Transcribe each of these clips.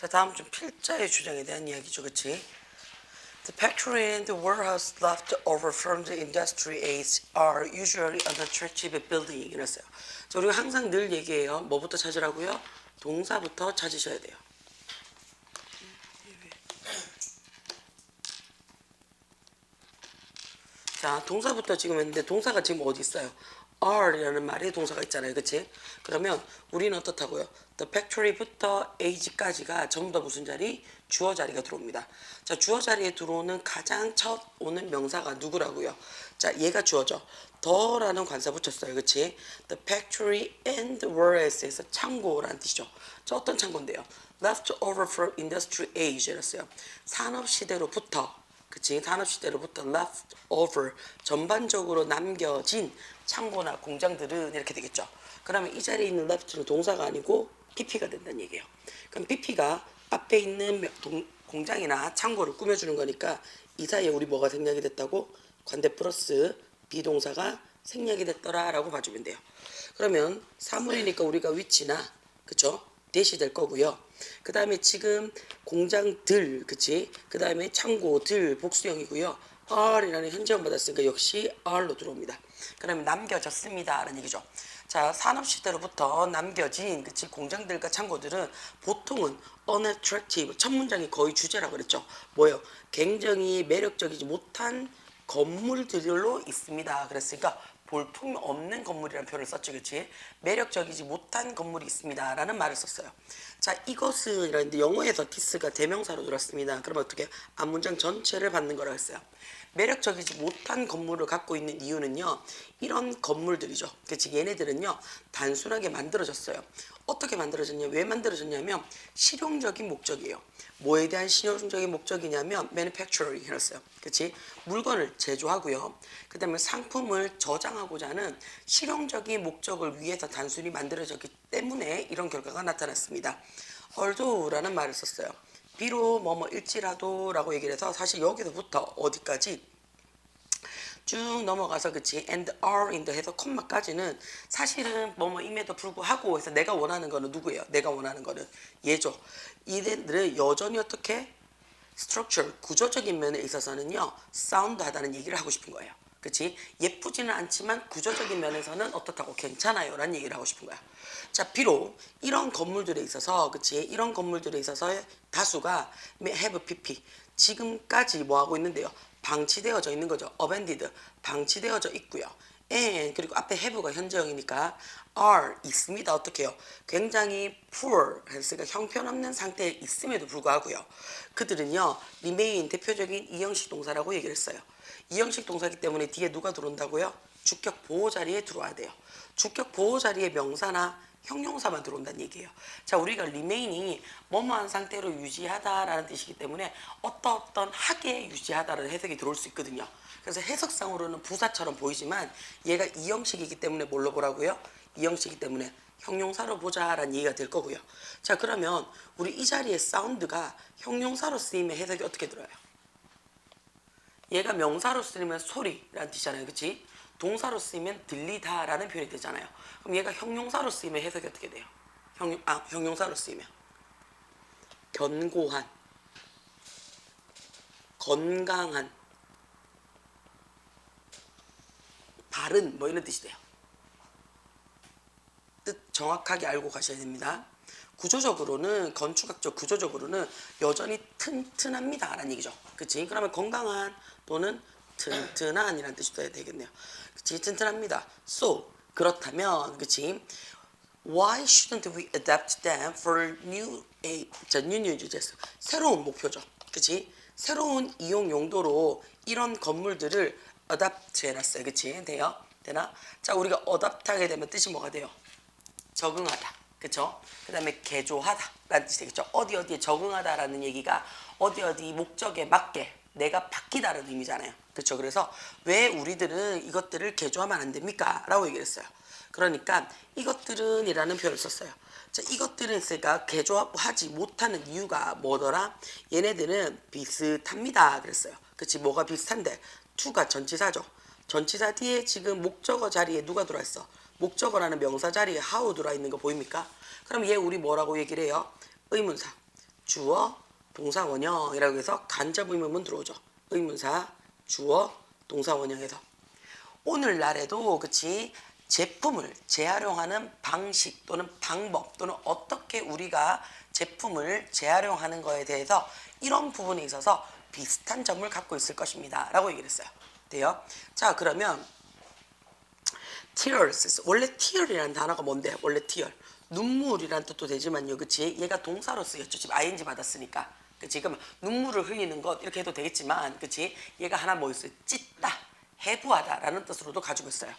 자, 다음 좀 필자의 주장에 대한 이야기죠, 그치? The factory and the warehouse left over from the industry age are usually unattractive building. 이랬어요. 자, 우리가 항상 늘 얘기해요. 뭐부터 찾으라고요? 동사부터 찾으셔야 돼요. 자, 동사부터 지금 했는데 동사가 지금 어디 있어요? are라는 말에 동사가 있잖아요. 그치? 그러면 우리는 어떻다고요? The factory부터 age까지가 전부 다 무슨 자리? 주어 자리가 들어옵니다. 자, 주어 자리에 들어오는 가장 첫 오는 명사가 누구라고요? 자, 얘가 주어죠. 더라는 관사 붙였어요. 그치? The factory and warehous에서 창고라는 뜻이죠. 자, 어떤 창고인데요? Left over from industry age 이랬어요. 산업시대로부터 그치? 산업시대로부터 left over 전반적으로 남겨진 창고나 공장들은 이렇게 되겠죠. 그러면 이 자리에 있는 left는 동사가 아니고 PP가 된다는 얘기예요. 그럼 PP가 앞에 있는 공장이나 창고를 꾸며주는 거니까 이 사이에 우리 뭐가 생략이 됐다고? 관대 플러스 비동사가 생략이 됐더라라고 봐주면 돼요. 그러면 사물이니까 우리가 위치나 그쵸? 대시 될 거고요. 그 다음에 지금 공장들, 그치? 그 다음에 창고들 복수형이고요. R이라는 현재형 받았으니까 역시 R로 들어옵니다. 그러면 남겨졌습니다 라는 얘기죠. 자, 산업시대로부터 남겨진 그치? 공장들과 창고들은 보통은 unattractive, 첫 문장이 거의 주제라고 그랬죠. 뭐예요? 굉장히 매력적이지 못한 건물들로 있습니다. 그랬으니까 볼품 없는 건물이라는 표현을 썼죠. 그치? 매력적이지 못한 건물이 있습니다 라는 말을 썼어요. 자, 이것은 이라는데 영어에서 this가 대명사로 들었습니다. 그러면 어떻게 앞문장 전체를 받는 거라고 했어요. 매력적이지 못한 건물을 갖고 있는 이유는요, 이런 건물들이죠. 그치? 얘네들은요 단순하게 만들어졌어요. 어떻게 만들어졌냐, 왜 만들어졌냐면 실용적인 목적이에요. 뭐에 대한 실용적인 목적이냐면 manufacturing 이랬어요. 그치? 물건을 제조하고요. 그 다음에 상품을 저장하고자 하는 실용적인 목적을 위해서 단순히 만들어졌기 때문에 이런 결과가 나타났습니다. although라는 말을 썼어요. 비록 뭐일지라도 라고 얘기를 해서 사실 여기서부터 어디까지 쭉 넘어가서 그치 and are 해서 콤마까지는 사실은 뭐임에도 불구하고 해서 내가 원하는 거는 누구예요? 내가 원하는 거는 얘죠. 이들은 여전히 어떻게 structure 구조적인 면에 있어서는요 sound하다는 얘기를 하고 싶은 거예요. 그치? 예쁘지는 않지만 구조적인 면에서는 어떻다고 괜찮아요 라는 얘기를 하고 싶은 거야. 자, 비록 이런 건물들에 있어서 그치? 이런 건물들에 있어서 다수가 have pp 지금까지 뭐 하고 있는데요? 방치되어져 있는 거죠. abandoned 방치되어져 있고요. and 그리고 앞에 have가 현재형이니까 are 있습니다. 어떻게 해요? 굉장히 poor 했으니까 형편없는 상태에 있음에도 불구하고요. 그들은요 remain 대표적인 이형식 동사라고 얘기를 했어요. 이형식 동사이기 때문에 뒤에 누가 들어온다고요? 주격 보호 자리에 들어와야 돼요. 주격 보호 자리에 명사나 형용사만 들어온다는 얘기예요. 자, 우리가 remain이 뭐뭐한 상태로 유지하다라는 뜻이기 때문에 어떤 하게 유지하다라는 해석이 들어올 수 있거든요. 그래서 해석상으로는 부사처럼 보이지만 얘가 이형식이기 때문에 뭘로 보라고요? 이형식이기 때문에 형용사로 보자라는 얘기가 될 거고요. 자, 그러면 우리 이 자리에 사운드가 형용사로 쓰이면 해석이 어떻게 들어요? 얘가 명사로 쓰이면 소리라는 뜻이잖아요. 그치? 동사로 쓰이면 들리다라는 표현이 되잖아요. 그럼 얘가 형용사로 쓰이면 해석이 어떻게 돼요? 형용사로 쓰이면 견고한, 건강한, 바른 뭐 이런 뜻이 돼요. 뜻 정확하게 알고 가셔야 됩니다. 구조적으로는 건축학적 구조적으로는 여전히 튼튼합니다 라는 얘기죠. 그치? 그러면 건강한 또는 튼튼한이라는 뜻이 돼야 되겠네요. 그치? 튼튼합니다. So 그렇다면 그치? Why shouldn't we adapt them for new uses? 새로운 목표죠. 그치? 새로운 이용 용도로 이런 건물들을 adapt 해놨어요. 그치? 돼요? 되나? 자, 우리가 adapt 하게 되면 뜻이 뭐가 돼요? 적응하다. 그쵸? 그 다음에 개조하다 라는 뜻이 되겠죠. 어디에 적응하다라는 얘기가 어디 목적에 맞게 내가 바뀌다라는 의미잖아요. 그쵸? 그래서 왜 우리들은 이것들을 개조하면 안 됩니까? 라고 얘기를 했어요. 그러니까 이것들은 이라는 표현을 썼어요. 자, 이것들은 있으니까 개조하지 못하는 이유가 뭐더라? 얘네들은 비슷합니다 그랬어요. 그치? 뭐가 비슷한데? to가 전치사죠. 전치사 뒤에 지금 목적어 자리에 누가 들어있어? 목적어라는 명사 자리에 how 들어있는 거 보입니까? 그럼 얘 우리 뭐라고 얘기를 해요? 의문사. 주어, 동사 원형이라고 해서 간접 의문문 들어오죠. 의문사, 주어, 동사 원형에서. 오늘날에도 그치 제품을 재활용하는 방식 또는 방법 또는 어떻게 우리가 제품을 재활용하는 거에 대해서 이런 부분에 있어서 비슷한 점을 갖고 있을 것입니다 라고 얘기를 했어요. 돼요? 자, 그러면 tears, 원래 tear이라는 단어가 뭔데? 원래 tear, 눈물이란 뜻도 되지만요, 그치? 얘가 동사로 쓰였죠. 지금 ing 받았으니까. 그치? 그럼 눈물을 흘리는 것 이렇게 해도 되겠지만, 그치? 얘가 하나 뭐 있어요? 찢다, 해부하다라는 뜻으로도 가지고 있어요.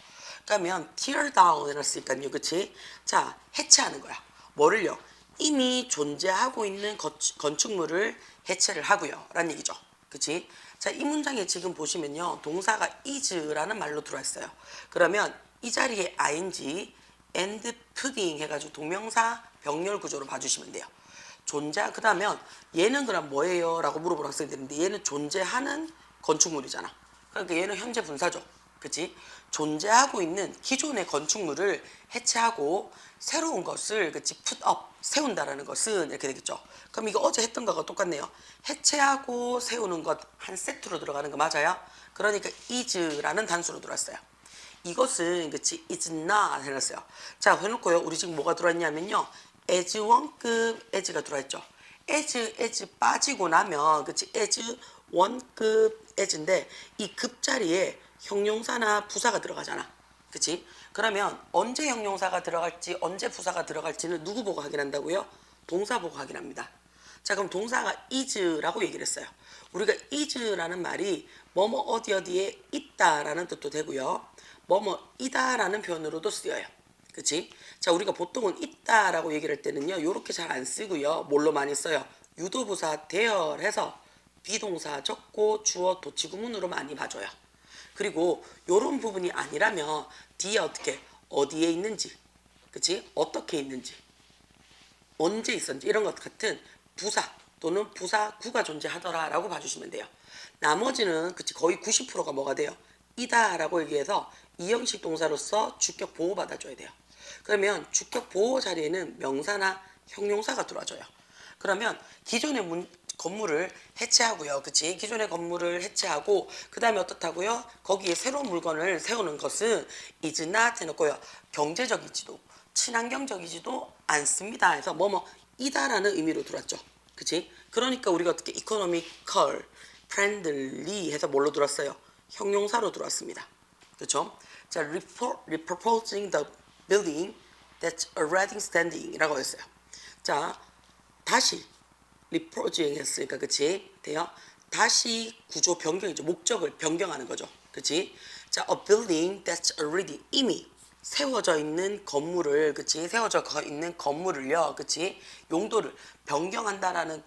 그러면 tear down 해놨으니까요, 그치? 자, 해체하는 거야. 뭐를요? 이미 존재하고 있는 건축물을 해체를 하고요, 라는 얘기죠. 그치? 자, 이 문장에 지금 보시면요, 동사가 is라는 말로 들어와 있어요. 그러면 이 자리에 ing, and putting 해가지고 동명사 병렬 구조로 봐주시면 돼요. 그 다음에 얘는 그럼 뭐예요? 라고 물어보는 학생이 되는데 얘는 존재하는 건축물이잖아. 그러니까 얘는 현재 분사죠. 그치? 존재하고 있는 기존의 건축물을 해체하고 새로운 것을 그치? put up, 세운다라는 것은 이렇게 되겠죠. 그럼 이거 어제 했던 거가 똑같네요. 해체하고 세우는 것 한 세트로 들어가는 거 맞아요? 그러니까 is라는 단수로 들어왔어요. 이것은 그치 is not 해놨어요. 자, 해놓고요. 우리 지금 뭐가 들어왔냐면요. as 원급 as가 들어왔죠. as 빠지고 나면 그치 as 원급 as인데 이 급 자리에 형용사나 부사가 들어가잖아. 그치? 그러면 언제 형용사가 들어갈지 언제 부사가 들어갈지는 누구 보고 확인한다고요? 동사 보고 확인합니다. 자, 그럼 동사가 is라고 얘기를 했어요. 우리가 is라는 말이 뭐뭐 어디에 있다라는 뜻도 되고요. 뭐뭐이다라는 표현으로도 쓰여요. 그치? 자, 우리가 보통은 있다라고 얘기를 할 때는요, 요렇게 잘 안 쓰고요. 뭘로 많이 써요? 유도부사 대열해서 비동사 적고 주어 도치구문으로 많이 봐줘요. 그리고 요런 부분이 아니라면 뒤에 어디에 있는지, 그치? 어떻게 있는지, 언제 있었는지 이런 것 같은 부사 또는 부사구가 존재하더라라고 봐주시면 돼요. 나머지는 그치 거의 90%가 뭐가 돼요? 이다라고 얘기해서 이형식 동사로서 주격 보호 받아줘야 돼요. 그러면 주격 보호 자리에는 명사나 형용사가 들어와줘요. 그러면 기존의 건물을 해체하고요. 그치? 기존의 건물을 해체하고 그 다음에 어떻다고요? 거기에 새로운 물건을 세우는 것은 is not 해놓고요. 경제적이지도 친환경적이지도 않습니다. 해서 이다라는 의미로 들어왔죠. 그치? 그러니까 우리가 어떻게 economical, friendly 해서 뭘로 들어왔어요? 형용사로 들어왔습니다. 그렇죠? 자, repurposing the building that's already standing 이라고 했어요. 자, 다시 repurposing 했으니까 그치? 돼요? 다시 구조 변경이죠. 목적을 변경하는 거죠. 그치? 자, a building that's already 이미 세워져 있는 건물을 그치? 세워져 있는 건물을요. 그치? 용도를 변경한다라는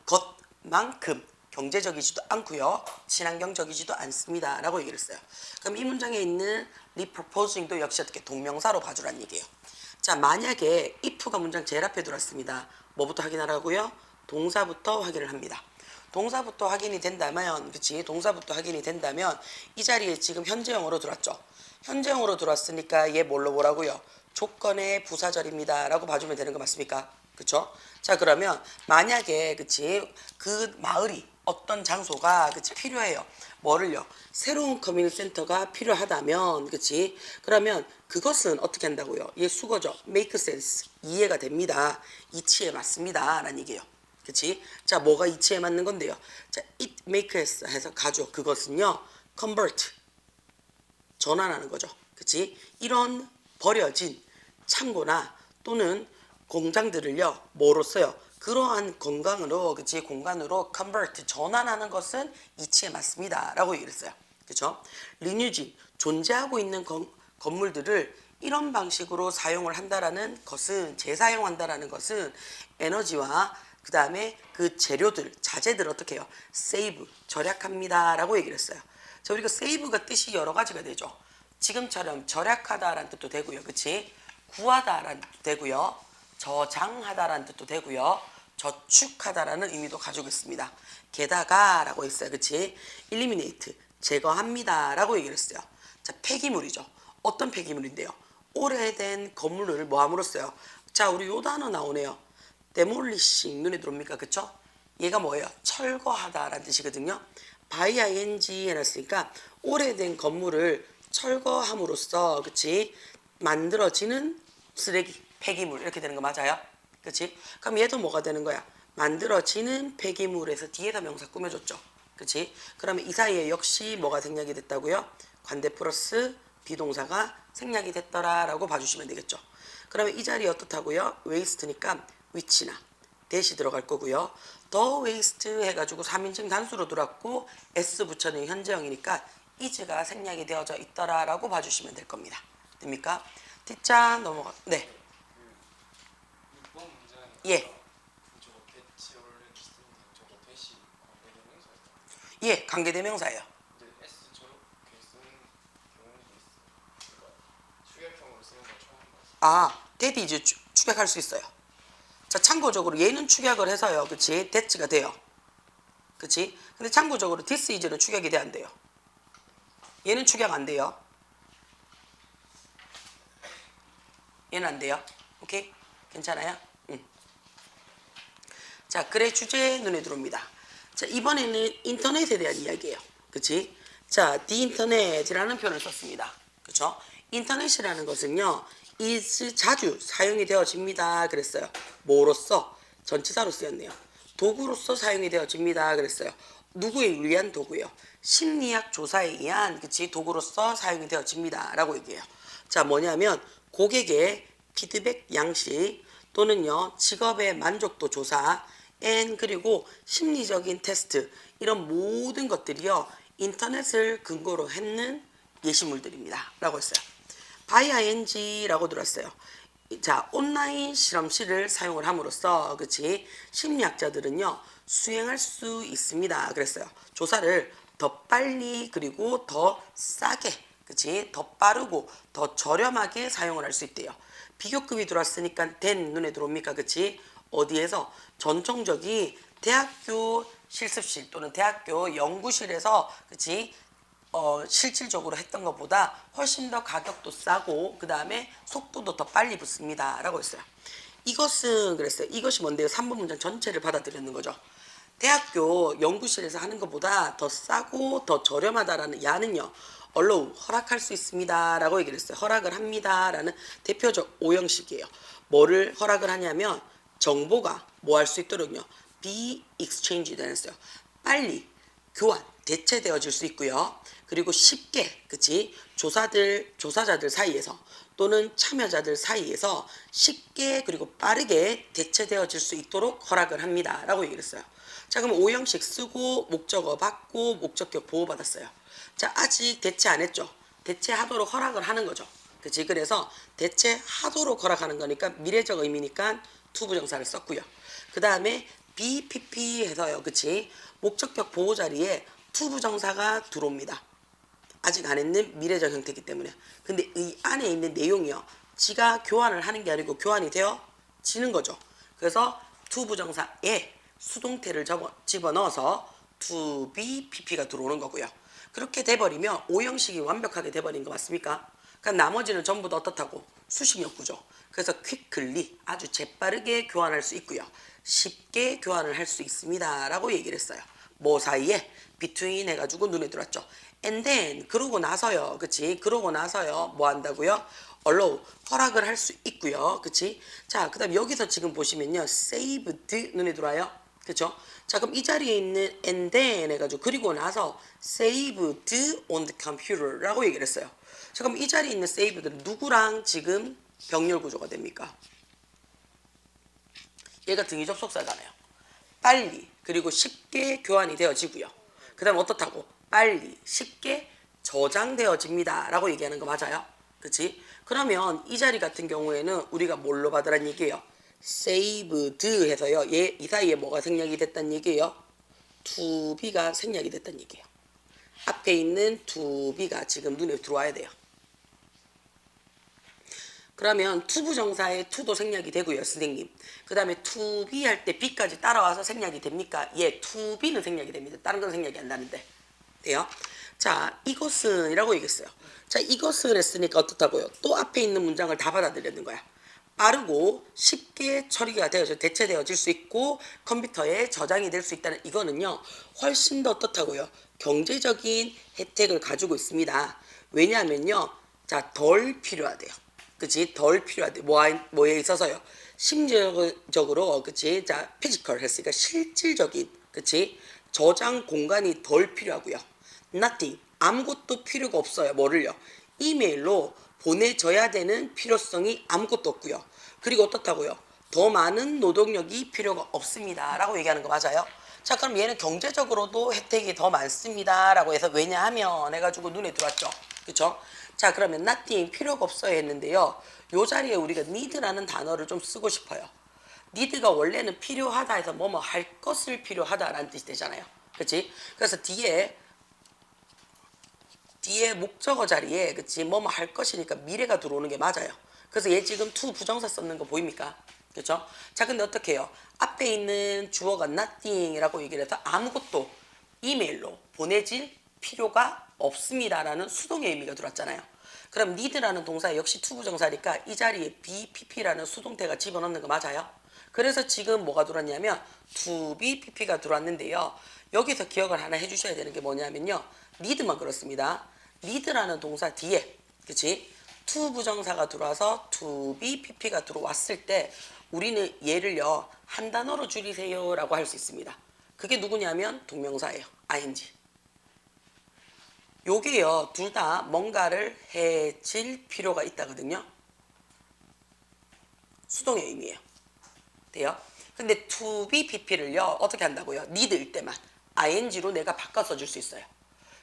것만큼 경제적이지도 않고요. 친환경적이지도 않습니다. 라고 얘기를 했어요. 그럼 이 문장에 있는 repurposing도 역시 어떻게 동명사로 봐주란 얘기예요. 자, 만약에 if가 문장 제일 앞에 들어왔습니다. 뭐부터 확인하라고요? 동사부터 확인을 합니다. 동사부터 확인이 된다면, 그치? 동사부터 확인이 된다면 이 자리에 지금 현재형으로 들어왔죠. 현재형으로 들어왔으니까 얘 뭘로 보라고요? 조건의 부사절입니다. 라고 봐주면 되는 거 맞습니까? 그쵸? 자, 그러면 만약에 그치? 그 마을이 어떤 장소가 그치 필요해요. 뭐를요? 새로운 커뮤니티 센터가 필요하다면 그치? 그러면 그것은 어떻게 한다고요? 얘 수거죠. make sense. 이해가 됩니다. 이치에 맞습니다. 라는 얘기예요. 그치? 자, 뭐가 이치에 맞는 건데요? 자, it makes 해서 가죠. 그것은요. convert. 전환하는 거죠. 그치? 이런 버려진 창고나 또는 공장들을요. 뭐로 써요? 그러한 건강으로 그치 공간으로 convert 전환하는 것은 이치에 맞습니다. 라고 얘기를 했어요. 그쵸? 리뉴진 존재하고 있는 건물들을 이런 방식으로 사용을 한다라는 것은 재사용한다라는 것은 에너지와 그 다음에 그 재료들 자재들 어떻게 해요? save 절약합니다. 라고 얘기를 했어요. 자, 우리가 save가 뜻이 여러 가지가 되죠. 지금처럼 절약하다라는 뜻도 되고요. 그치? 구하다라는 뜻도 되고요. 저장하다라는 뜻도 되고요. 저축하다라는 의미도 가지고 있습니다. 게다가 라고 했어요. 그치? eliminate 제거합니다. 라고 얘기를 했어요. 자, 폐기물이죠. 어떤 폐기물인데요? 오래된 건물을 뭐 함으로써요? 자, 우리 요 단어 나오네요. demolishing 눈에 들어옵니까? 그쵸? 얘가 뭐예요? 철거하다라는 뜻이거든요. by ing 해놨으니까 오래된 건물을 철거함으로써 그치 만들어지는 쓰레기, 폐기물 이렇게 되는 거 맞아요? 그치? 그럼 얘도 뭐가 되는 거야? 만들어지는 폐기물에서 뒤에다 명사 꾸며줬죠. 그치? 그러면 이 사이에 역시 뭐가 생략이 됐다고요? 관대 플러스 비동사가 생략이 됐더라라고 봐주시면 되겠죠. 그러면 이 자리 어떻다고요? waste니까 which나 대시 들어갈 거고요. 더 waste 해가지고 3인칭 단수로 들어왔고 s 붙여는 현재형이니까 is가 생략이 되어져 있더라라고 봐주시면 될 겁니다. 됩니까? 뒷자 넘어가. 네. 6번 문장에 예. 저거 대치 원래 기승 저거 대시 관계대명사였다. 예. 관계대명사예요. 근데 S처럼 이렇게 쓰는 경우도 있어. 그러니까 축약형으로 쓰는 걸 처음 봤어. 아, that is 축약할 수 있어요. 자, 참고적으로 얘는 축약을 해서요. 그치? that가 돼요. 그치? 근데 참고적으로 this is는 축약이 돼 안 돼요. 얘는 축약 안 돼요. 얘는 안 돼요. 오케이? 괜찮아요? 응. 자, 글의 주제 눈에 들어옵니다. 자, 이번에는 인터넷에 대한 이야기예요. 그치? 자, the internet이라는 표현을 썼습니다. 그쵸? 인터넷이라는 것은요, is 자주 사용이 되어집니다. 그랬어요. 뭐로써? 전치사로 쓰였네요. 도구로서 사용이 되어집니다. 그랬어요. 누구에 의한 도구예요? 심리학 조사에 의한 그치 도구로서 사용이 되어집니다. 라고 얘기해요. 자, 뭐냐면 고객의 피드백 양식 또는요 직업의 만족도 조사 그리고 심리적인 테스트 이런 모든 것들이요 인터넷을 근거로 했는 예시물들입니다. 라고 했어요. by ing라고 들었어요. 자, 온라인 실험실을 사용을 함으로써 그치 심리학자들은요 수행할 수 있습니다. 그랬어요. 조사를 더 빨리 그리고 더 싸게 그치 더 빠르고 더 저렴하게 사용을 할 수 있대요. 비교급이 들어왔으니까 된 눈에 들어옵니까? 그치 어디에서 전통적인 대학교 실습실 또는 대학교 연구실에서 그치 실질적으로 했던 것보다 훨씬 더 가격도 싸고 그 다음에 속도도 더 빨리 붙습니다. 라고 했어요. 이것은 그랬어요. 이것이 뭔데요? 3번 문장 전체를 받아들이는 거죠. 대학교 연구실에서 하는 것보다 더 싸고 더 저렴하다라는 야는요. allow, 허락할 수 있습니다. 라고 얘기를 했어요. 허락을 합니다. 라는 대표적 오형식이에요. 뭐를 허락을 하냐면 정보가 뭐 할 수 있도록요. be exchanged 했어요. 빨리 교환, 대체되어질 수 있고요. 그리고 쉽게, 그치? 조사자들 사이에서 또는 참여자들 사이에서 쉽게 그리고 빠르게 대체되어질 수 있도록 허락을 합니다. 라고 얘기를 했어요. 자, 그럼 오형식 쓰고 목적어 받고 목적격 보호받았어요. 자, 아직 대체 안 했죠? 대체하도록 허락을 하는 거죠. 그치? 그래서 대체하도록 허락하는 거니까 미래적 의미니까 투부정사를 썼고요. 그 다음에 BPP 해서요. 그치? 목적격 보호 자리에 투부정사가 들어옵니다. 아직 안 했는 미래적 형태이기 때문에. 근데 이 안에 있는 내용이요. 지가 교환을 하는 게 아니고 교환이 되어지는 거죠. 그래서 투부정사에 수동태를 집어넣어서 to be pp가 들어오는 거고요. 그렇게 돼버리면 오형식이 완벽하게 돼버린 거 맞습니까? 그러니까 나머지는 전부 다 어떻다고? 수식력 구조. 그래서 quickly 아주 재빠르게 교환할 수 있고요. 쉽게 교환을 할 수 있습니다. 라고 얘기를 했어요. 뭐 사이에? between 해가지고 눈에 들어왔죠. and then 그러고 나서요. 그치? 그러고 나서요. 뭐 한다고요? allow 허락을 할 수 있고요. 그치? 자, 그 다음 여기서 지금 보시면요. saved 눈에 들어와요. 그쵸? 자, 그럼 이 자리에 있는 and then 해가지고 그리고 나서 saved on the computer 라고 얘기를 했어요. 자, 그럼 이 자리에 있는 saved는 누구랑 지금 병렬 구조가 됩니까? 얘가 등위 접속사잖아요. 빨리 그리고 쉽게 교환이 되어지고요. 그 다음 어떻다고? 빨리 쉽게 저장되어집니다. 라고 얘기하는 거 맞아요? 그치? 그러면 이 자리 같은 경우에는 우리가 뭘로 받으란 얘기예요? saved 해서요. 이 사이에 뭐가 생략이 됐단 얘기예요? to be가 생략이 됐단 얘기예요. 앞에 있는 to be가 지금 눈에 들어와야 돼요. 그러면 투부정사의 to도 생략이 되고요. 선생님. 그 다음에 to be 할 때 be까지 따라와서 생략이 됩니까? 예, to be는 생략이 됩니다. 다른 건 생략이 안 나는데. 돼요? 자, 이것은 이라고 얘기했어요. 자, 이것을 했으니까 어떻다고요? 또 앞에 있는 문장을 다 받아들였는 거야. 빠르고 쉽게 처리가 되어져 대체되어질 수 있고 컴퓨터에 저장이 될 수 있다는 이거는요 훨씬 더 어떻다고요 경제적인 혜택을 가지고 있습니다. 왜냐하면요 자 덜 필요하대요. 그치 덜 필요하대 뭐에 있어서요 심리적으로 그치 자 피지컬 했으니까 실질적인 그치 저장 공간이 덜 필요하고요. nothing 아무것도 필요가 없어요. 뭐를요 이메일로 보내줘야 되는 필요성이 아무것도 없고요. 그리고 어떻다고요? 더 많은 노동력이 필요가 없습니다. 라고 얘기하는 거 맞아요? 자 그럼 얘는 경제적으로도 혜택이 더 많습니다. 라고 해서 왜냐하면 해가지고 눈에 들어왔죠. 그쵸? 자 그러면 nothing 필요가 없어야 했는데요. 요 자리에 우리가 need라는 단어를 좀 쓰고 싶어요. need가 원래는 필요하다 해서 뭐뭐 할 것을 필요하다라는 뜻이 되잖아요. 그치? 그래서 뒤에 목적어 자리에 그치 뭐뭐 할 것이니까 미래가 들어오는 게 맞아요. 그래서 얘 지금 to 부정사 썼는 거 보입니까? 그렇죠? 자 근데 어떻게 해요? 앞에 있는 주어가 nothing이라고 얘기를 해서 아무것도 이메일로 보내질 필요가 없습니다라는 수동의 의미가 들어왔잖아요. 그럼 need라는 동사 역시 to 부정사니까 이 자리에 be, pp라는 수동태가 집어넣는 거 맞아요? 그래서 지금 뭐가 들어왔냐면 to be, pp가 들어왔는데요. 여기서 기억을 하나 해주셔야 되는 게 뭐냐면요. need만 그렇습니다. need라는 동사 뒤에 그치? to 부정사가 들어와서 to be, pp가 들어왔을 때 우리는 얘를요 한 단어로 줄이세요 라고 할 수 있습니다. 그게 누구냐면 동명사예요. ing. 요게요 둘 다 뭔가를 해질 필요가 있다거든요. 수동의 의미예요. 돼요? 근데 to be, pp를요 어떻게 한다고요? need일 때만 ing로 내가 바꿔 써줄 수 있어요.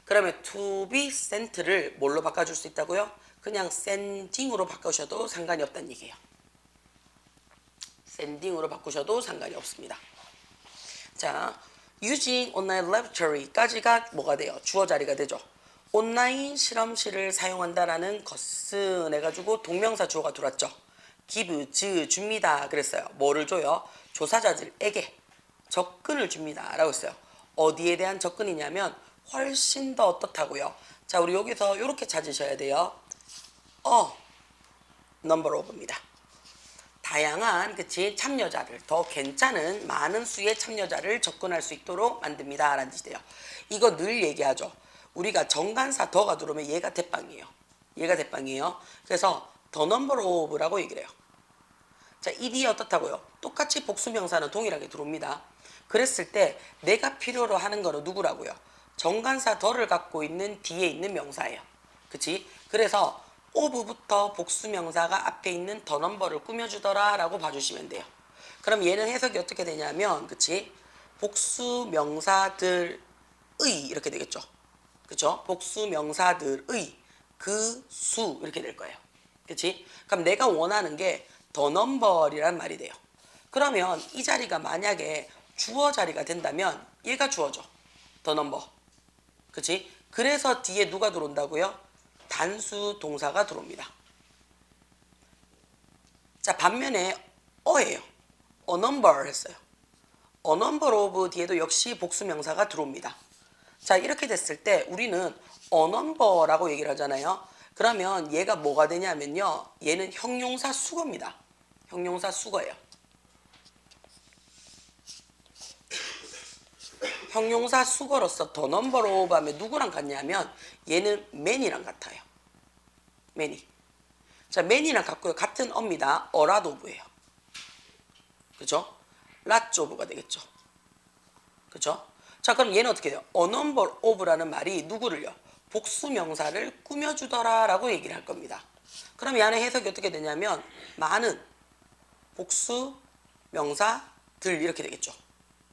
그러면 to be sent를 뭘로 바꿔줄 수 있다고요? 그냥 sending으로 바꾸셔도 상관이 없다는 얘기예요. sending으로 바꾸셔도 상관이 없습니다. 자, using online laboratory까지가 뭐가 돼요? 주어 자리가 되죠. 온라인 실험실을 사용한다라는 것은 해가지고 동명사 주어가 들어왔죠. give, 줍니다. 그랬어요. 뭐를 줘요? 조사자들에게 접근을 줍니다. 라고 했어요. 어디에 대한 접근이냐면 훨씬 더 어떻다고요? 자, 우리 여기서 이렇게 찾으셔야 돼요. number of입니다. 다양한 그치 참여자를 더 괜찮은 많은 수의 참여자를 접근할 수 있도록 만듭니다. 라는 뜻이 돼요. 이거 늘 얘기하죠. 우리가 정관사 더가 들어오면 얘가 대빵이에요. 얘가 대빵이에요. 그래서 the number of라고 얘기를 해요. 자, 이 뒤에 어떻다고요? 똑같이 복수명사는 동일하게 들어옵니다. 그랬을 때 내가 필요로 하는 거는 누구라고요? 정관사 더를 갖고 있는 뒤에 있는 명사예요. 그치? 그래서 of부터 복수명사가 앞에 있는 더 넘버를 꾸며주더라 라고 봐주시면 돼요. 그럼 얘는 해석이 어떻게 되냐면 그치? 복수명사들의 이렇게 되겠죠. 그쵸? 복수명사들의 그 수 이렇게 될 거예요. 그치? 그럼 내가 원하는 게 더 넘버리란 말이 돼요. 그러면 이 자리가 만약에 주어 자리가 된다면 얘가 주어죠. 더 넘버. 그치? 그래서 뒤에 누가 들어온다고요? 단수 동사가 들어옵니다. 자, 반면에 어예요. a number 했어요. a number of 뒤에도 역시 복수명사가 들어옵니다. 자, 이렇게 됐을 때 우리는 a number라고 얘기를 하잖아요. 그러면 얘가 뭐가 되냐면요. 얘는 형용사 수거입니다. 형용사 수거예요. 형용사 수거로서 더 넘버 오브 하면 누구랑 같냐면 얘는 man이랑 같아요. man이. 자, man이랑 같고요. 같은 어입니다. 어라도 오브예요. 그죠? 라츠 오브가 되겠죠. 그죠? 자, 그럼 얘는 어떻게 해요? a number of라는 말이 누구를요? 복수명사를 꾸며주더라 라고 얘기를 할 겁니다. 그럼 이 안에 해석이 어떻게 되냐면 많은 복수명사들 이렇게 되겠죠.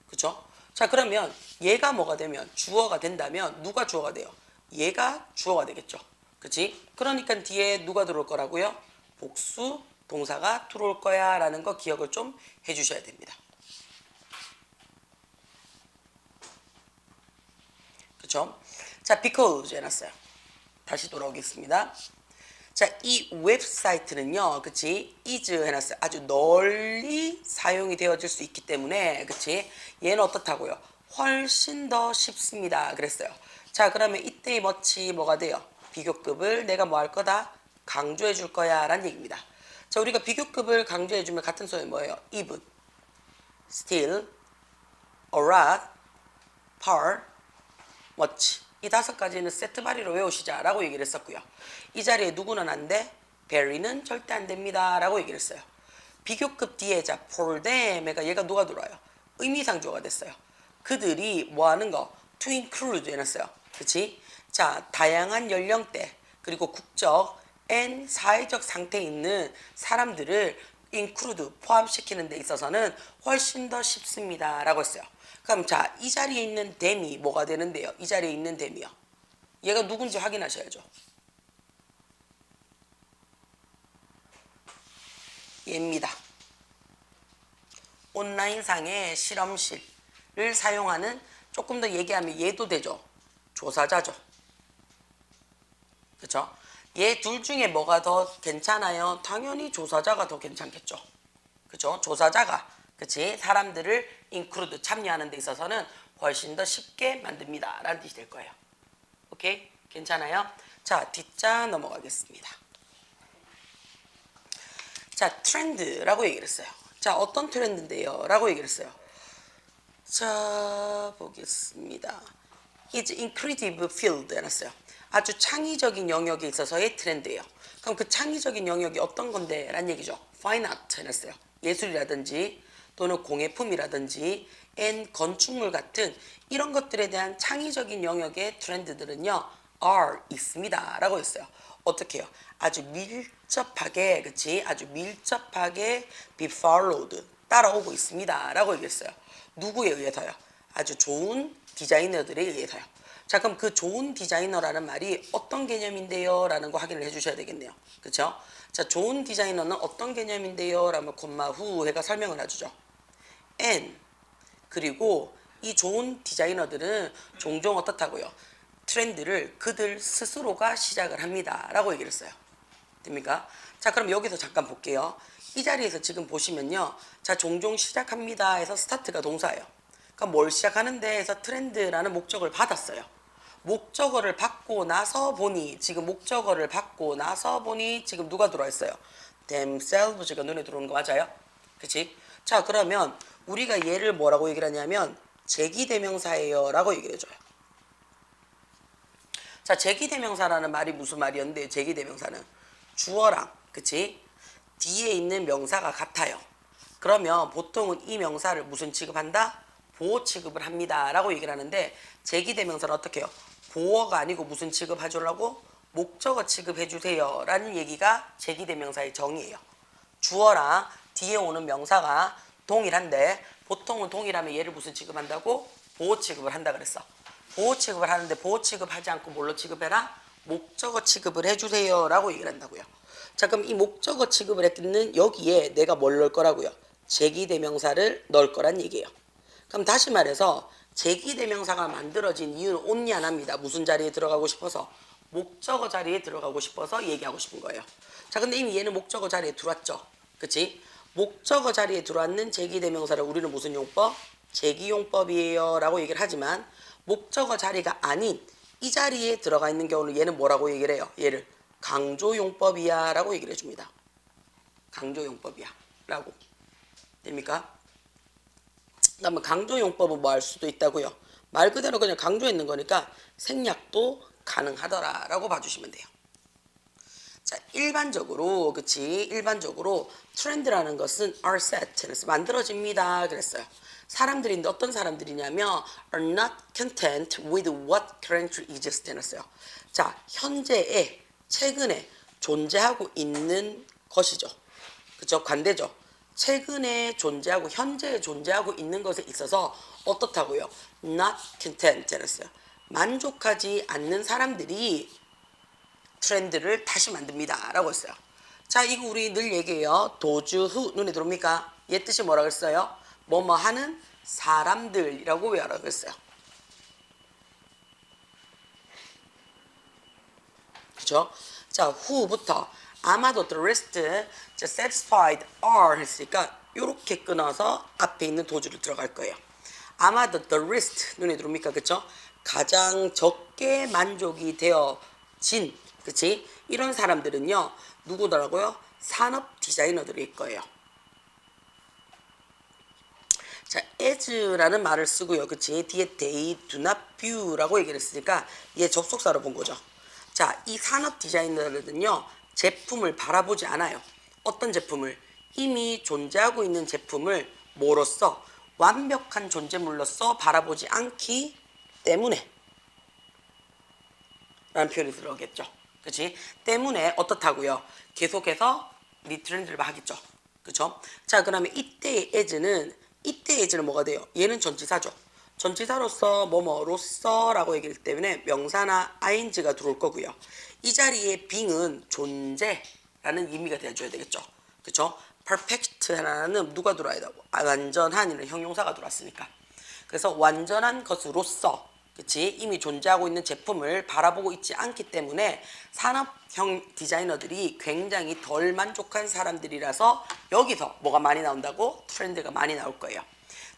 그죠? 자, 그러면 얘가 뭐가 되면 주어가 된다면 누가 주어가 돼요? 얘가 주어가 되겠죠. 그치? 그러니까 뒤에 누가 들어올 거라고요? 복수 동사가 들어올 거야 라는 거 기억을 좀 해주셔야 됩니다. 그쵸? 자, because 해놨어요. 다시 돌아오겠습니다. 자, 이 웹사이트는요, 그치? is 해놨어요. 아주 널리 사용이 되어질 수 있기 때문에, 그치? 얘는 어떻다고요? 훨씬 더 쉽습니다. 그랬어요. 자, 그러면 이때의 뭐가 돼요? 비교급을 내가 뭐 할 거다? 강조해 줄 거야. 라는 얘기입니다. 자, 우리가 비교급을 강조해주면 같은 소리 뭐예요? even, still, a lot, par, much. 이 5가지는 세트 발의로 외우시자라고 얘기를 했었고요. 이 자리에 누구는 안 돼? very는 절대 안 됩니다 라고 얘기를 했어요. 비교급 뒤에 자 for them가 얘가 누가 들어와요? 의미상조가 됐어요. 그들이 뭐 하는 거? to include 해놨어요. 그치? 자, 다양한 연령대 그리고 국적 and 사회적 상태에 있는 사람들을 include 포함시키는 데 있어서는 훨씬 더 쉽습니다 라고 했어요. 그럼 자, 이 자리에 있는 them이 뭐가 되는데요? 이 자리에 있는 them이요. 얘가 누군지 확인하셔야죠. 얘입니다. 온라인상의 실험실을 사용하는 조금 더 얘기하면 얘도 되죠. 조사자죠. 그렇죠? 얘 둘 중에 뭐가 더 괜찮아요? 당연히 조사자가 더 괜찮겠죠. 그렇죠? 조사자가 그치? 사람들을 include 참여하는 데 있어서는 훨씬 더 쉽게 만듭니다. 라는 뜻이 될 거예요. 오케이? 괜찮아요? 자, 뒷장 넘어가겠습니다. 자, 트렌드라고 얘기를 했어요. 자, 어떤 트렌드인데요? 라고 얘기를 했어요. 자, 보겠습니다. It's inclusive field 해놨어요. 아주 창의적인 영역에 있어서의 트렌드예요. 그럼 그 창의적인 영역이 어떤 건데? 라는 얘기죠. Fine art 해놨어요. 예술이라든지 또는 공예품이라든지 건축물 같은 이런 것들에 대한 창의적인 영역의 트렌드들은요. are 있습니다. 라고 했어요. 어떻게 해요? 아주 밀접하게 그치? 아주 밀접하게 be followed 따라오고 있습니다. 라고 얘기했어요. 누구에 의해서요? 아주 좋은 디자이너들에 의해서요. 자, 그럼 그 좋은 디자이너라는 말이 어떤 개념인데요? 라는 거 확인을 해주셔야 되겠네요. 그쵸? 자, 좋은 디자이너는 어떤 개념인데요? 라면 콤마 후 해가 설명을 해주죠. and 그리고 이 좋은 디자이너들은 종종 어떻다고요? 트렌드를 그들 스스로가 시작을 합니다. 라고 얘기를 했어요. 됩니까? 자, 그럼 여기서 잠깐 볼게요. 이 자리에서 지금 보시면요. 자, 종종 시작합니다 해서 스타트가 동사예요. 그러니까 뭘 시작하는데 해서 트렌드라는 목적을 받았어요. 목적어를 받고 나서 보니 지금 목적어를 받고 나서 보니 지금 누가 들어와 있어요? themselves가 눈에 들어오는 거 맞아요? 그치? 자, 그러면 우리가 얘를 뭐라고 얘기를 하냐면 제기대명사예요 라고 얘기를 해줘요. 자, 제기대명사라는 말이 무슨 말이었는데 제기대명사는 주어랑 그치? 뒤에 있는 명사가 같아요. 그러면 보통은 이 명사를 무슨 취급한다? 보어 취급을 합니다 라고 얘기를 하는데 제기대명사는 어떻게 해요? 보어가 아니고 무슨 취급해주려고? 목적어 취급해주세요 라는 얘기가 제기대명사의 정의예요. 주어랑 뒤에 오는 명사가 동일한데 보통은 동일하면 얘를 무슨 취급한다고? 보어 취급을 한다 그랬어. 보호 취급을 하는데 보호 취급하지 않고 뭘로 취급해라? 목적어 취급을 해주세요 라고 얘기를 한다고요. 자, 그럼 이 목적어 취급을 했는 여기에 내가 뭘 넣을 거라고요? 제기대명사를 넣을 거란 얘기예요. 그럼 다시 말해서 제기대명사가 만들어진 이유는 only 하나입니다. 무슨 자리에 들어가고 싶어서? 목적어 자리에 들어가고 싶어서 얘기하고 싶은 거예요. 자, 근데 이미 얘는 목적어 자리에 들어왔죠. 그치? 목적어 자리에 들어왔는 제기대명사를 우리는 무슨 용법? 제기용법이에요 라고 얘기를 하지만 목적어 자리가 아닌 이 자리에 들어가 있는 경우는 얘는 뭐라고 얘기를 해요? 얘를 강조용법이야 라고 얘기를 해줍니다. 강조용법이야 라고. 됩니까? 그러면 강조용법은 뭐 할 수도 있다고요? 말 그대로 그냥 강조했는 거니까 생략도 가능하더라 라고 봐주시면 돼요. 자, 일반적으로 그치? 일반적으로 트렌드라는 것은 are set 해서 만들어집니다 그랬어요. 사람들인데 어떤 사람들이냐면 are not content with what currently exists 해놨어요. 자, 현재에 최근에 존재하고 있는 것이죠. 그죠? 관대죠. 최근에 존재하고 현재에 존재하고 있는 것에 있어서 어떻다고요? not content 해놨어요. 만족하지 않는 사람들이 트렌드를 다시 만듭니다 라고 했어요. 자, 이거 우리 늘 얘기해요. 도주후 눈에 들어옵니까? 얘 뜻이 뭐라고 했어요? 뭐뭐 하는 사람들이라고 외우라고 했어요. 그죠? 자, who부터 아마도 the rest, satisfied are 했으니까 이렇게 끊어서 앞에 있는 도주를 들어갈 거예요. 아마도 the rest 눈에 들어옵니까? 그쵸? 가장 적게 만족이 되어진 그치? 이런 사람들은요 누구더라고요? 산업 디자이너들일 거예요. 자, as라는 말을 쓰고요. 그치? 뒤에 they do not view라고 얘기를 했으니까 얘 접속사로 본 거죠. 자, 이 산업 디자이너들은요, 제품을 바라보지 않아요. 어떤 제품을? 이미 존재하고 있는 제품을 뭐로써? 완벽한 존재물로서 바라보지 않기 때문에 라는 표현이 들어오겠죠. 그치? 때문에 어떻다고요? 계속해서 리트렌드를 하겠죠. 그쵸? 자, 그러면 이때의 as는 뭐가 돼요? 얘는 전치사죠. 전치사로서 뭐뭐로서라고 얘기할 때문에 명사나 ing가 들어올 거고요. 이 자리에 being은 존재라는 의미가 되어줘야 되겠죠. 그쵸? perfect라는 누가 들어와야 되고 완전한이라는 형용사가 들어왔으니까. 그래서 완전한 것으로서 그치? 이미 존재하고 있는 제품을 바라보고 있지 않기 때문에 산업형 디자이너들이 굉장히 덜 만족한 사람들이라서 여기서 뭐가 많이 나온다고? 트렌드가 많이 나올 거예요.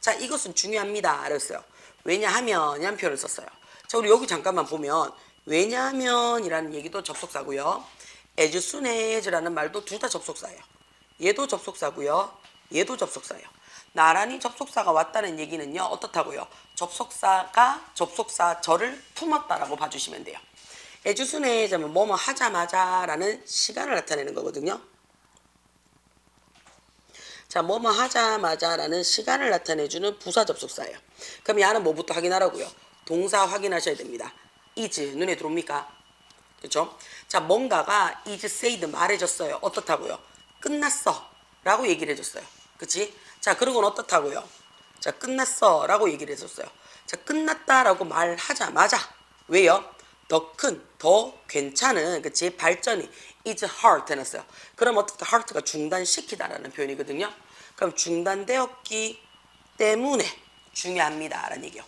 자, 이것은 중요합니다. 알았어요. 왜냐하면 이라는 표현을 썼어요. 자, 우리 여기 잠깐만 보면 왜냐하면 이라는 얘기도 접속사고요. as soon as라는 말도 둘 다 접속사예요. 얘도 접속사고요. 얘도 접속사예요. 나란히 접속사가 왔다는 얘기는요. 어떻다고요? 접속사가 접속사절을 품었다라고 봐주시면 돼요. as soon as 하면 뭐뭐 하자마자 라는 시간을 나타내는 거거든요. 자, 뭐뭐 하자마자 라는 시간을 나타내주는 부사 접속사예요. 그럼 얘는 뭐부터 확인하라고요? 동사 확인하셔야 됩니다. is 눈에 들어옵니까? 그렇죠? 자, 뭔가가 is said 말해줬어요. 어떻다고요? 끝났어 라고 얘기를 해줬어요. 그치? 자, 그리고는 어떻다고요? 자, 끝났어 라고 얘기를 해줬어요. 자, 끝났다 라고 말하자마자 왜요? 더 큰, 더 괜찮은 그치? 발전이 is halt 해놨어요. 그럼 어떻게 halt가 중단시키다 라는 표현이거든요. 그럼 중단되었기 때문에 중요합니다 라는 얘기요.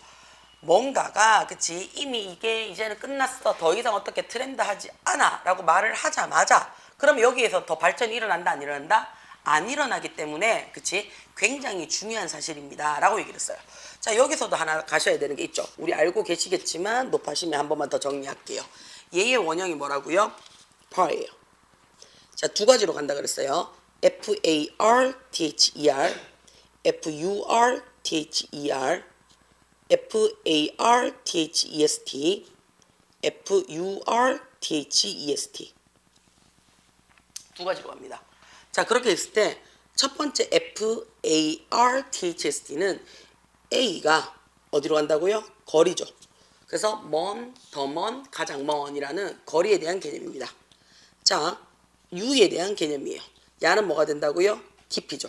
뭔가가 그치? 이미 이게 이제는 끝났어. 더 이상 어떻게 트렌드하지 않아 라고 말을 하자마자 그럼 여기에서 더 발전이 일어난다 안 일어난다? 안 일어나기 때문에 그치? 굉장히 중요한 사실입니다 라고 얘기를 했어요. 자, 여기서도 하나 가셔야 되는 게 있죠. 우리 알고 계시겠지만 높아시면 한 번만 더 정리할게요. 얘의 원형이 뭐라고요? par예요. 자, 두 가지로 간다 그랬어요. farther, further, farthest, furthest 두 가지로 갑니다. 자, 그렇게 했을 때 첫 번째 farthest는 A가 어디로 간다고요? 거리죠. 그래서 먼, 더 먼, 가장 먼이라는 거리에 대한 개념입니다. 자, U에 대한 개념이에요. 야는 뭐가 된다고요? 깊이죠.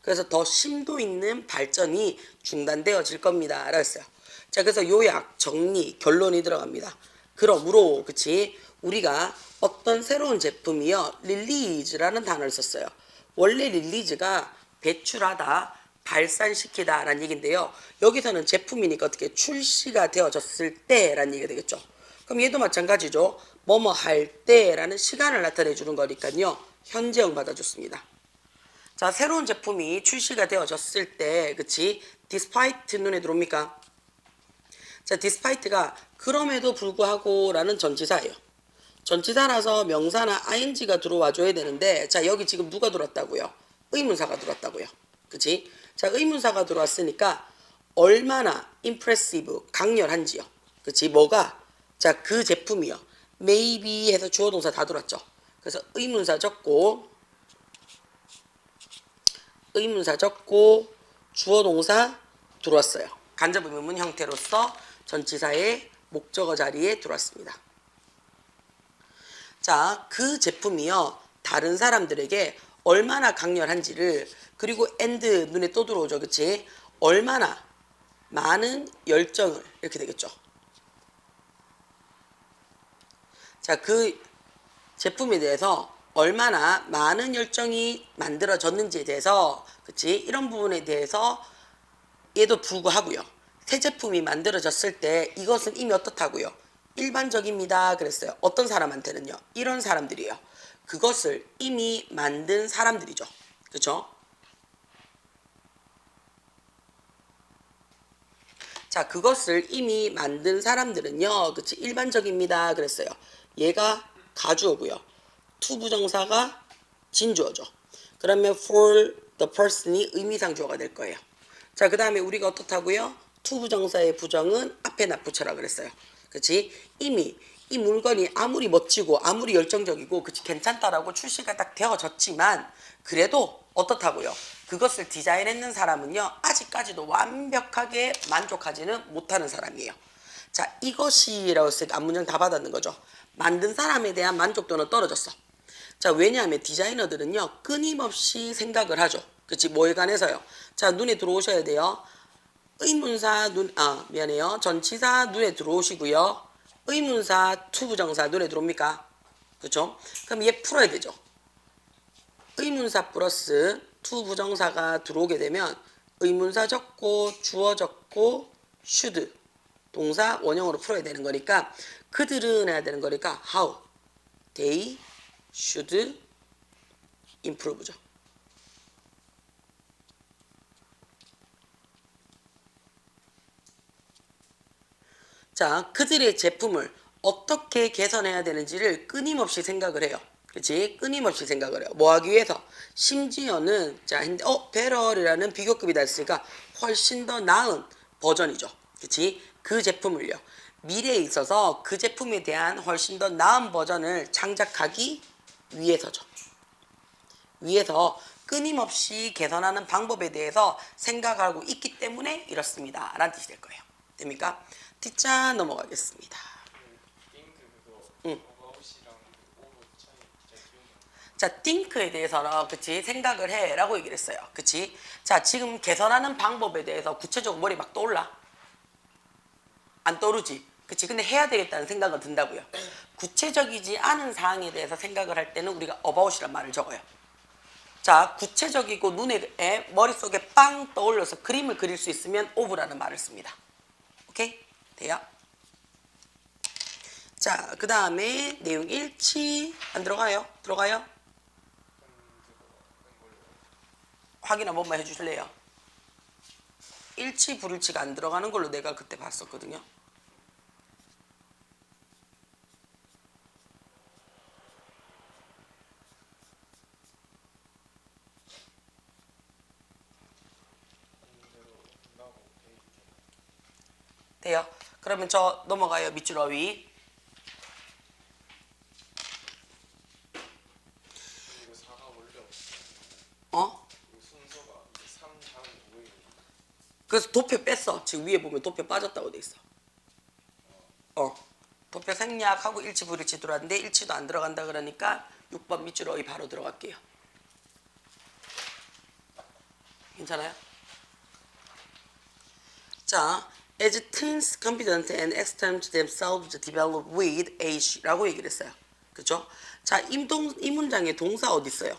그래서 더 심도 있는 발전이 중단되어질 겁니다. 라고 했어요. 자, 그래서 요약, 정리, 결론이 들어갑니다. 그러므로 그치? 우리가 어떤 새로운 제품이요. 릴리즈라는 단어를 썼어요. 원래 릴리즈가 배출하다, 발산시키다 라는 얘기인데요. 여기서는 제품이니까 어떻게 출시가 되어졌을 때 라는 얘기가 되겠죠. 그럼 얘도 마찬가지죠. 뭐뭐 할 때라는 시간을 나타내 주는 거니까요. 현재형 받아줬습니다. 자, 새로운 제품이 출시가 되어졌을 때 그치? despite 눈에 들어옵니까? 자, despite가 그럼에도 불구하고 라는 전치사예요. 전치사라서 명사나 ing가 들어와 줘야 되는데 자, 여기 지금 누가 들어왔다고요? 의문사가 들어왔다고요. 그치? 자, 의문사가 들어왔으니까 얼마나 impressive, 강렬한지요. 그치? 뭐가? 자, 그 제품이요. maybe 해서 주어 동사 다 들어왔죠. 그래서 의문사 적고 주어 동사 들어왔어요. 간접 의문문 형태로서 전치사의 목적어 자리에 들어왔습니다. 자, 그 제품이요. 다른 사람들에게 얼마나 강렬한지를 그리고 and 눈에 또 들어오죠. 그치? 얼마나 많은 열정을 이렇게 되겠죠. 자, 그 제품에 대해서 얼마나 많은 열정이 만들어졌는지에 대해서 그치? 이런 부분에 대해서 얘도 불구하고요. 새 제품이 만들어졌을 때 이것은 이미 어떻다고요? 일반적입니다. 그랬어요. 어떤 사람한테는요? 이런 사람들이에요. 그것을 이미 만든 사람들이죠. 그렇죠? 자, 그것을 이미 만든 사람들은요. 그치? 일반적입니다. 그랬어요. 얘가 가주어고요. to 부정사가 진주어죠. 그러면 for the person이 의미상 주어가 될 거예요. 자, 그 다음에 우리가 어떻다고요? to 부정사의 부정은 앞에다 붙여라 그랬어요. 그치? 이미 이 물건이 아무리 멋지고 아무리 열정적이고 그치 괜찮다라고 출시가 딱 되어졌지만 그래도 어떻다고요? 그것을 디자인했는 사람은요 아직까지도 완벽하게 만족하지는 못하는 사람이에요. 자, 이것이라고 해서 앞문장 다 받았는 거죠. 만든 사람에 대한 만족도는 떨어졌어. 자, 왜냐하면 디자이너들은요 끊임없이 생각을 하죠. 그치? 뭐에 관해서요? 자, 눈에 들어오셔야 돼요. 의문사 미안해요. 전치사 눈에 들어오시고요. 의문사 to 부정사 눈에 들어옵니까? 그쵸? 그럼 얘 풀어야 되죠. 의문사 플러스 to 부정사가 들어오게 되면 의문사 적고 주어 적고 should 동사 원형으로 풀어야 되는 거니까 그들은 해야 되는 거니까 how they should improve죠. 자, 그들의 제품을 어떻게 개선해야 되는지를 끊임없이 생각을 해요. 그치? 끊임없이 생각을 해요. 뭐 하기 위해서? 심지어는, 자, better이라는 비교급이 됐으니까 훨씬 더 나은 버전이죠. 그치? 그 제품을요. 미래에 있어서 그 제품에 대한 훨씬 더 나은 버전을 창작하기 위해서죠. 위해서 끊임없이 개선하는 방법에 대해서 생각하고 있기 때문에 이렇습니다. 라는 뜻이 될 거예요. 됩니까? D자 넘어가겠습니다. think 그거 응. about이랑 over 차이 진짜 기억나. 자, think에 대해서는 그치 생각을 해라고 얘기를 했어요. 그치? 자, 지금 개선하는 방법에 대해서 구체적으로 머리 막 떠올라? 안 떠오르지? 그치? 근데 해야 되겠다는 생각은 든다고요. 구체적이지 않은 사항에 대해서 생각을 할 때는 우리가 about이란 말을 적어요. 자, 구체적이고 눈에 머릿속에 빵 떠올려서 그림을 그릴 수 있으면 over라는 말을 씁니다. 오케이? 돼요? 자, 그 다음에 내용 일치 안 들어가요? 들어가요? 확인 한 번만 해주실래요? 일치 불일치가 안 들어가는 걸로 내가 그때 봤었거든요. 돼요? 그러면 저 넘어가요. 밑줄 어휘. 이거 4가 원래 없어. 어? 이거 순서가 3 다음 5예요. 그래서 도표 뺐어. 지금 위에 보면 도표 빠졌다고 돼 있어. 도표 생략하고 일치 불일치 들어왔는데 일치도 안 들어간다 그러니까 6번 밑줄 어휘 바로 들어갈게요. 괜찮아요? 자, as teens confident and extend themselves develop with age라고 얘기를 했어요. 그죠? 자, 이 문장에 동사 어디 있어요?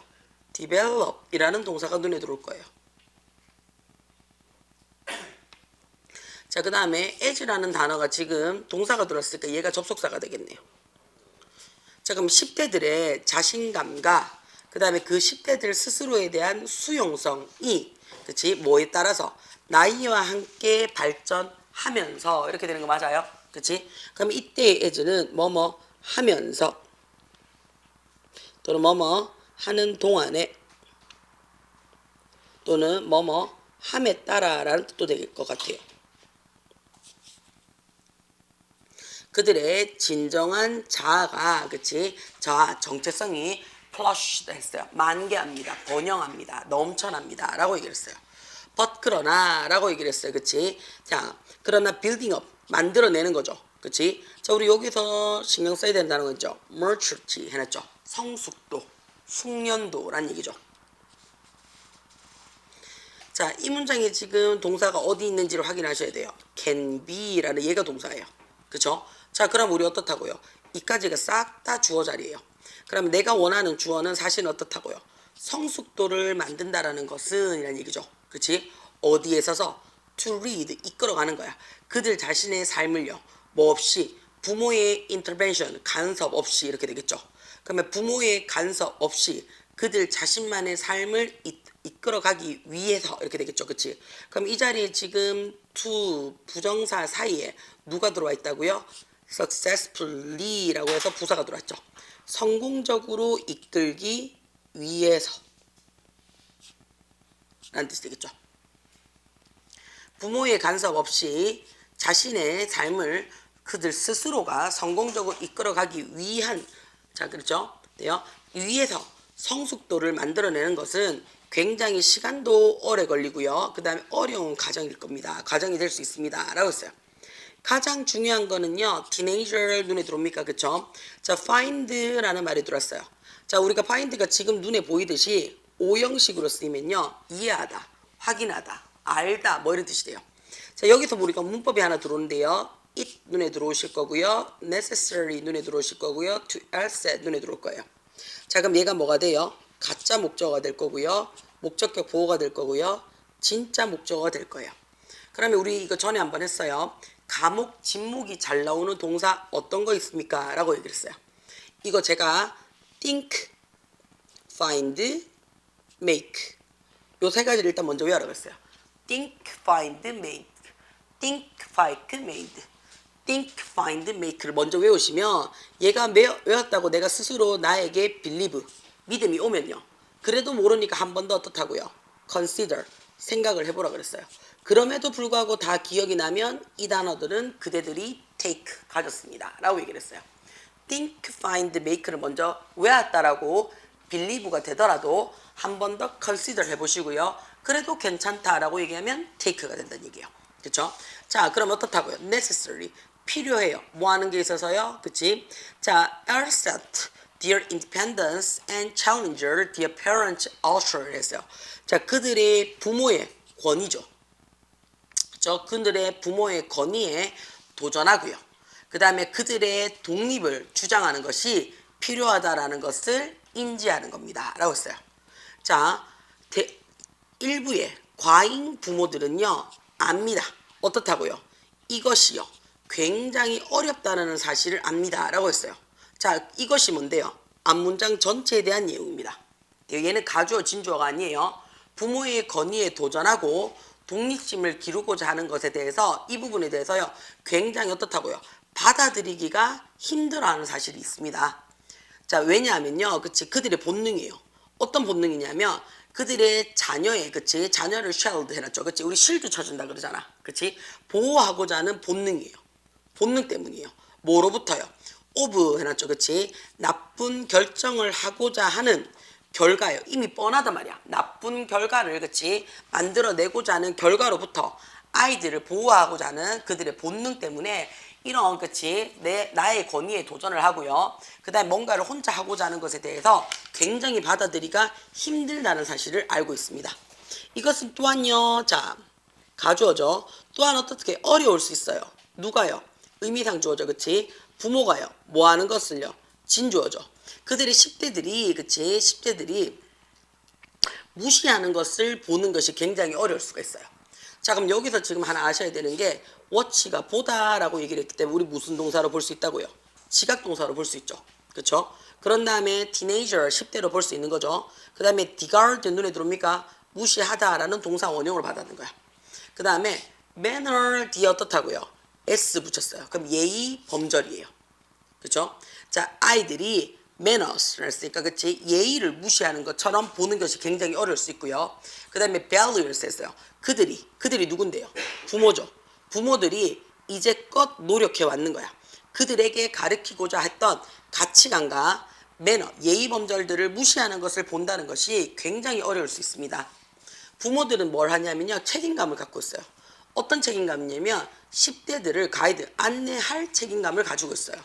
develop이라는 동사가 눈에 들어올 거예요. 자, 그 다음에 as라는 단어가 지금 동사가 들어왔으니까 얘가 접속사가 되겠네요. 자, 그럼 10대들의 자신감과 그 다음에 그 10대들 스스로에 대한 수용성이 그치? 뭐에 따라서 나이와 함께 발전하면서 이렇게 되는 거 맞아요? 그치? 그럼 이때의 as는 뭐뭐 하면서 또는 뭐뭐 하는 동안에 또는 뭐뭐 함에 따라라는 뜻도 될 것 같아요. 그들의 진정한 자아가 그치? 자아 정체성이 flushed 했어요. 만개합니다. 번영합니다. 넘쳐납니다. 라고 얘기를 했어요. but 그러나 라고 얘기를 했어요. 그치? 자, 그러나 building up 만들어내는 거죠. 그치? 자, 우리 여기서 신경 써야 된다는 거죠. maturity 해놨죠. 성숙도, 숙련도란 얘기죠. 자, 이 문장에 지금 동사가 어디 있는지를 확인하셔야 돼요. can be라는 얘가 동사예요. 그쵸? 자, 그럼 우리 어떻다고요? 이까지가 싹 다 주어 자리예요. 그럼 내가 원하는 주어는 사실 어떻다고요? 성숙도를 만든다라는 것은 이란 얘기죠. 그치? 어디에 있어서 to lead 이끌어가는 거야. 그들 자신의 삶을요. 뭐 없이 부모의 intervention 간섭 없이 이렇게 되겠죠. 그러면 부모의 간섭 없이 그들 자신만의 삶을 이끌어가기 위해서 이렇게 되겠죠. 그치? 그럼 이 자리에 지금 to 부정사 사이에 누가 들어와 있다고요? successfully라고 해서 부사가 들어왔죠. 성공적으로 이끌기 위해서 라는 뜻이 되겠죠. 부모의 간섭 없이 자신의 삶을 그들 스스로가 성공적으로 이끌어가기 위한, 자, 그렇죠? 네요. 위해서 성숙도를 만들어내는 것은 굉장히 시간도 오래 걸리고요. 그 다음에 어려운 과정일 겁니다. 과정이 될 수 있습니다. 라고 했어요. 가장 중요한 거는요. teenager 눈에 들어옵니까? 그쵸? 자, find라는 말이 들어왔어요. 자, 우리가 find가 지금 눈에 보이듯이 오형식으로 쓰이면요. 이해하다, 확인하다, 알다 뭐 이런 뜻이 돼요. 자, 여기서 우리가 문법이 하나 들어오는데요. it 눈에 들어오실 거고요. necessary 눈에 들어오실 거고요. to else 눈에 들어올 거예요. 자, 그럼 얘가 뭐가 돼요? 가짜 목적어가 될 거고요. 목적격 보호가 될 거고요. 진짜 목적어가 될 거예요. 그러면 우리 이거 전에 한번 했어요. 가목, 진목이 잘 나오는 동사 어떤 거 있습니까? 라고 얘기를 했어요. 이거 제가 think, find, make 요 세 가지를 일단 먼저 외우라고 했어요. think, find, make think, find, made think, find, make를 먼저 외우시면 얘가 외웠다고 내가 스스로 나에게 believe, 믿음이 오면요. 그래도 모르니까 한 번 더 어떻다고요? consider, 생각을 해보라 그랬어요. 그럼에도 불구하고 다 기억이 나면 이 단어들은 그대들이 take, 가졌습니다. 라고 얘기를 했어요. think, find, make를 먼저 외웠다라고 believe가 되더라도 한 번 더 consider 해보시고요. 그래도 괜찮다라고 얘기하면 take가 된다는 얘기예요. 그쵸? 자, 그럼 어떻다고요? necessary, 필요해요. 뭐 하는 게 있어서요? 그치? 자, assert their independence and challenger their parents' authority 했어요. 자, 그들의 부모의 권위죠. 그쵸? 그들의 부모의 권위에 도전하고요. 그 다음에 그들의 독립을 주장하는 것이 필요하다라는 것을 인지하는 겁니다. 라고 했어요. 자, 일부의 과잉 부모들은요, 압니다. 어떻다고요? 이것이요. 굉장히 어렵다는 사실을 압니다. 라고 했어요. 자, 이것이 뭔데요? 앞문장 전체에 대한 내용입니다. 얘는 가주어, 진주어가 아니에요. 부모의 권위에 도전하고 독립심을 기르고자 하는 것에 대해서 이 부분에 대해서요. 굉장히 어떻다고요? 받아들이기가 힘들어하는 사실이 있습니다. 자, 왜냐하면요. 그치? 그들의 본능이에요. 어떤 본능이냐면 그들의 자녀의, 그치? 자녀를 쉴드 해놨죠. 그치? 우리 실드 쳐준다 그러잖아. 그치? 보호하고자 하는 본능이에요. 본능 때문이에요. 뭐로부터요? 오브 해놨죠. 그치? 나쁜 결정을 하고자 하는 결과예요. 이미 뻔하단 말이야. 나쁜 결과를, 그치? 만들어내고자 하는 결과로부터 아이들을 보호하고자 하는 그들의 본능 때문에 이런, 그치? 나의 권위에 도전을 하고요. 그 다음에 뭔가를 혼자 하고자 하는 것에 대해서 굉장히 받아들이기가 힘들다는 사실을 알고 있습니다. 이것은 또한요. 자, 가주어죠. 또한 어떻게 어려울 수 있어요. 누가요? 의미상 주어죠. 그치? 부모가요. 뭐 하는 것을요? 진주어죠. 그들의 10대들이, 그치? 10대들이 무시하는 것을 보는 것이 굉장히 어려울 수가 있어요. 자, 그럼 여기서 지금 하나 아셔야 되는 게 watch가 보다라고 얘기를 했기 때문에 우리 무슨 동사로 볼 수 있다고요? 지각 동사로 볼 수 있죠. 그렇죠? 그런 다음에 teenager 10대로 볼 수 있는 거죠. 그 다음에 disregard 눈에 들어옵니까? 무시하다라는 동사 원형으로 받았는 거야. 그 다음에 manner 뒤에 어떻다고요? s 붙였어요. 그럼 예의 범절이에요. 그렇죠? 자, 아이들이 manners를 했으니까 그치? 예의를 무시하는 것처럼 보는 것이 굉장히 어려울 수 있고요. 그 다음에 values 했어요. 그들이 누군데요? 부모죠. 부모들이 이제껏 노력해 왔는 거야. 그들에게 가르치고자 했던 가치관과 매너, 예의 범절들을 무시하는 것을 본다는 것이 굉장히 어려울 수 있습니다. 부모들은 뭘 하냐면요. 책임감을 갖고 있어요. 어떤 책임감이냐면 10대들을 가이드, 안내할 책임감을 가지고 있어요.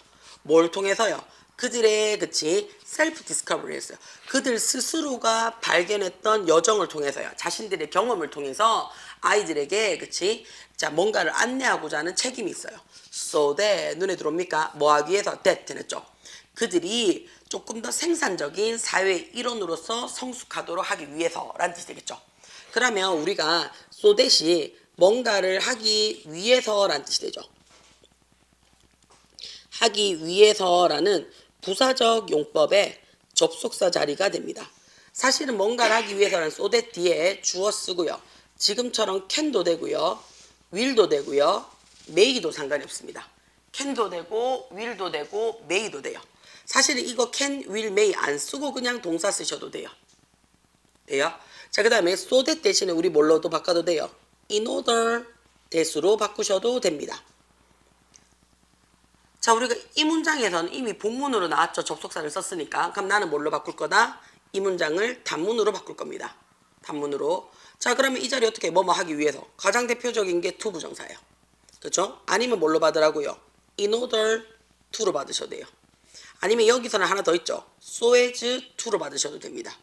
뭘 통해서요? 그들의, 그치, 셀프 디스커버리 했어요. 그들 스스로가 발견했던 여정을 통해서요. 자신들의 경험을 통해서 아이들에게, 그치, 자, 뭔가를 안내하고자 하는 책임이 있어요. So that, 눈에 들어옵니까? 뭐 하기 위해서? that 했죠. 그들이 조금 더 생산적인 사회의 일원으로서 성숙하도록 하기 위해서라는 뜻이 되겠죠. 그러면 우리가 so that이 뭔가를 하기 위해서라는 뜻이 되죠. 하기 위해서라는 부사적 용법의 접속사 자리가 됩니다. 사실은 뭔가를 하기 위해서라는 so that 뒤에 주어 쓰고요. 지금처럼 can도 되고요. will도 되고요. may도 상관이 없습니다. can도 되고 will도 되고 may도 돼요. 사실은 이거 can, will, may 안 쓰고 그냥 동사 쓰셔도 돼요. 돼요? 자, 그 다음에 so that 대신에 우리 뭘로도 바꿔도 돼요. in order that으로 바꾸셔도 됩니다. 자, 우리가 이 문장에서는 이미 본문으로 나왔죠. 접속사를 썼으니까. 그럼 나는 뭘로 바꿀 거다? 이 문장을 단문으로 바꿀 겁니다. 단문으로. 자, 그러면 이 자리 어떻게 뭐뭐 하기 위해서 가장 대표적인 게 to 부정사예요. 그렇죠? 아니면 뭘로 받으라고요? in order to로 받으셔도 돼요. 아니면 여기서는 하나 더 있죠. so as to로 받으셔도 됩니다.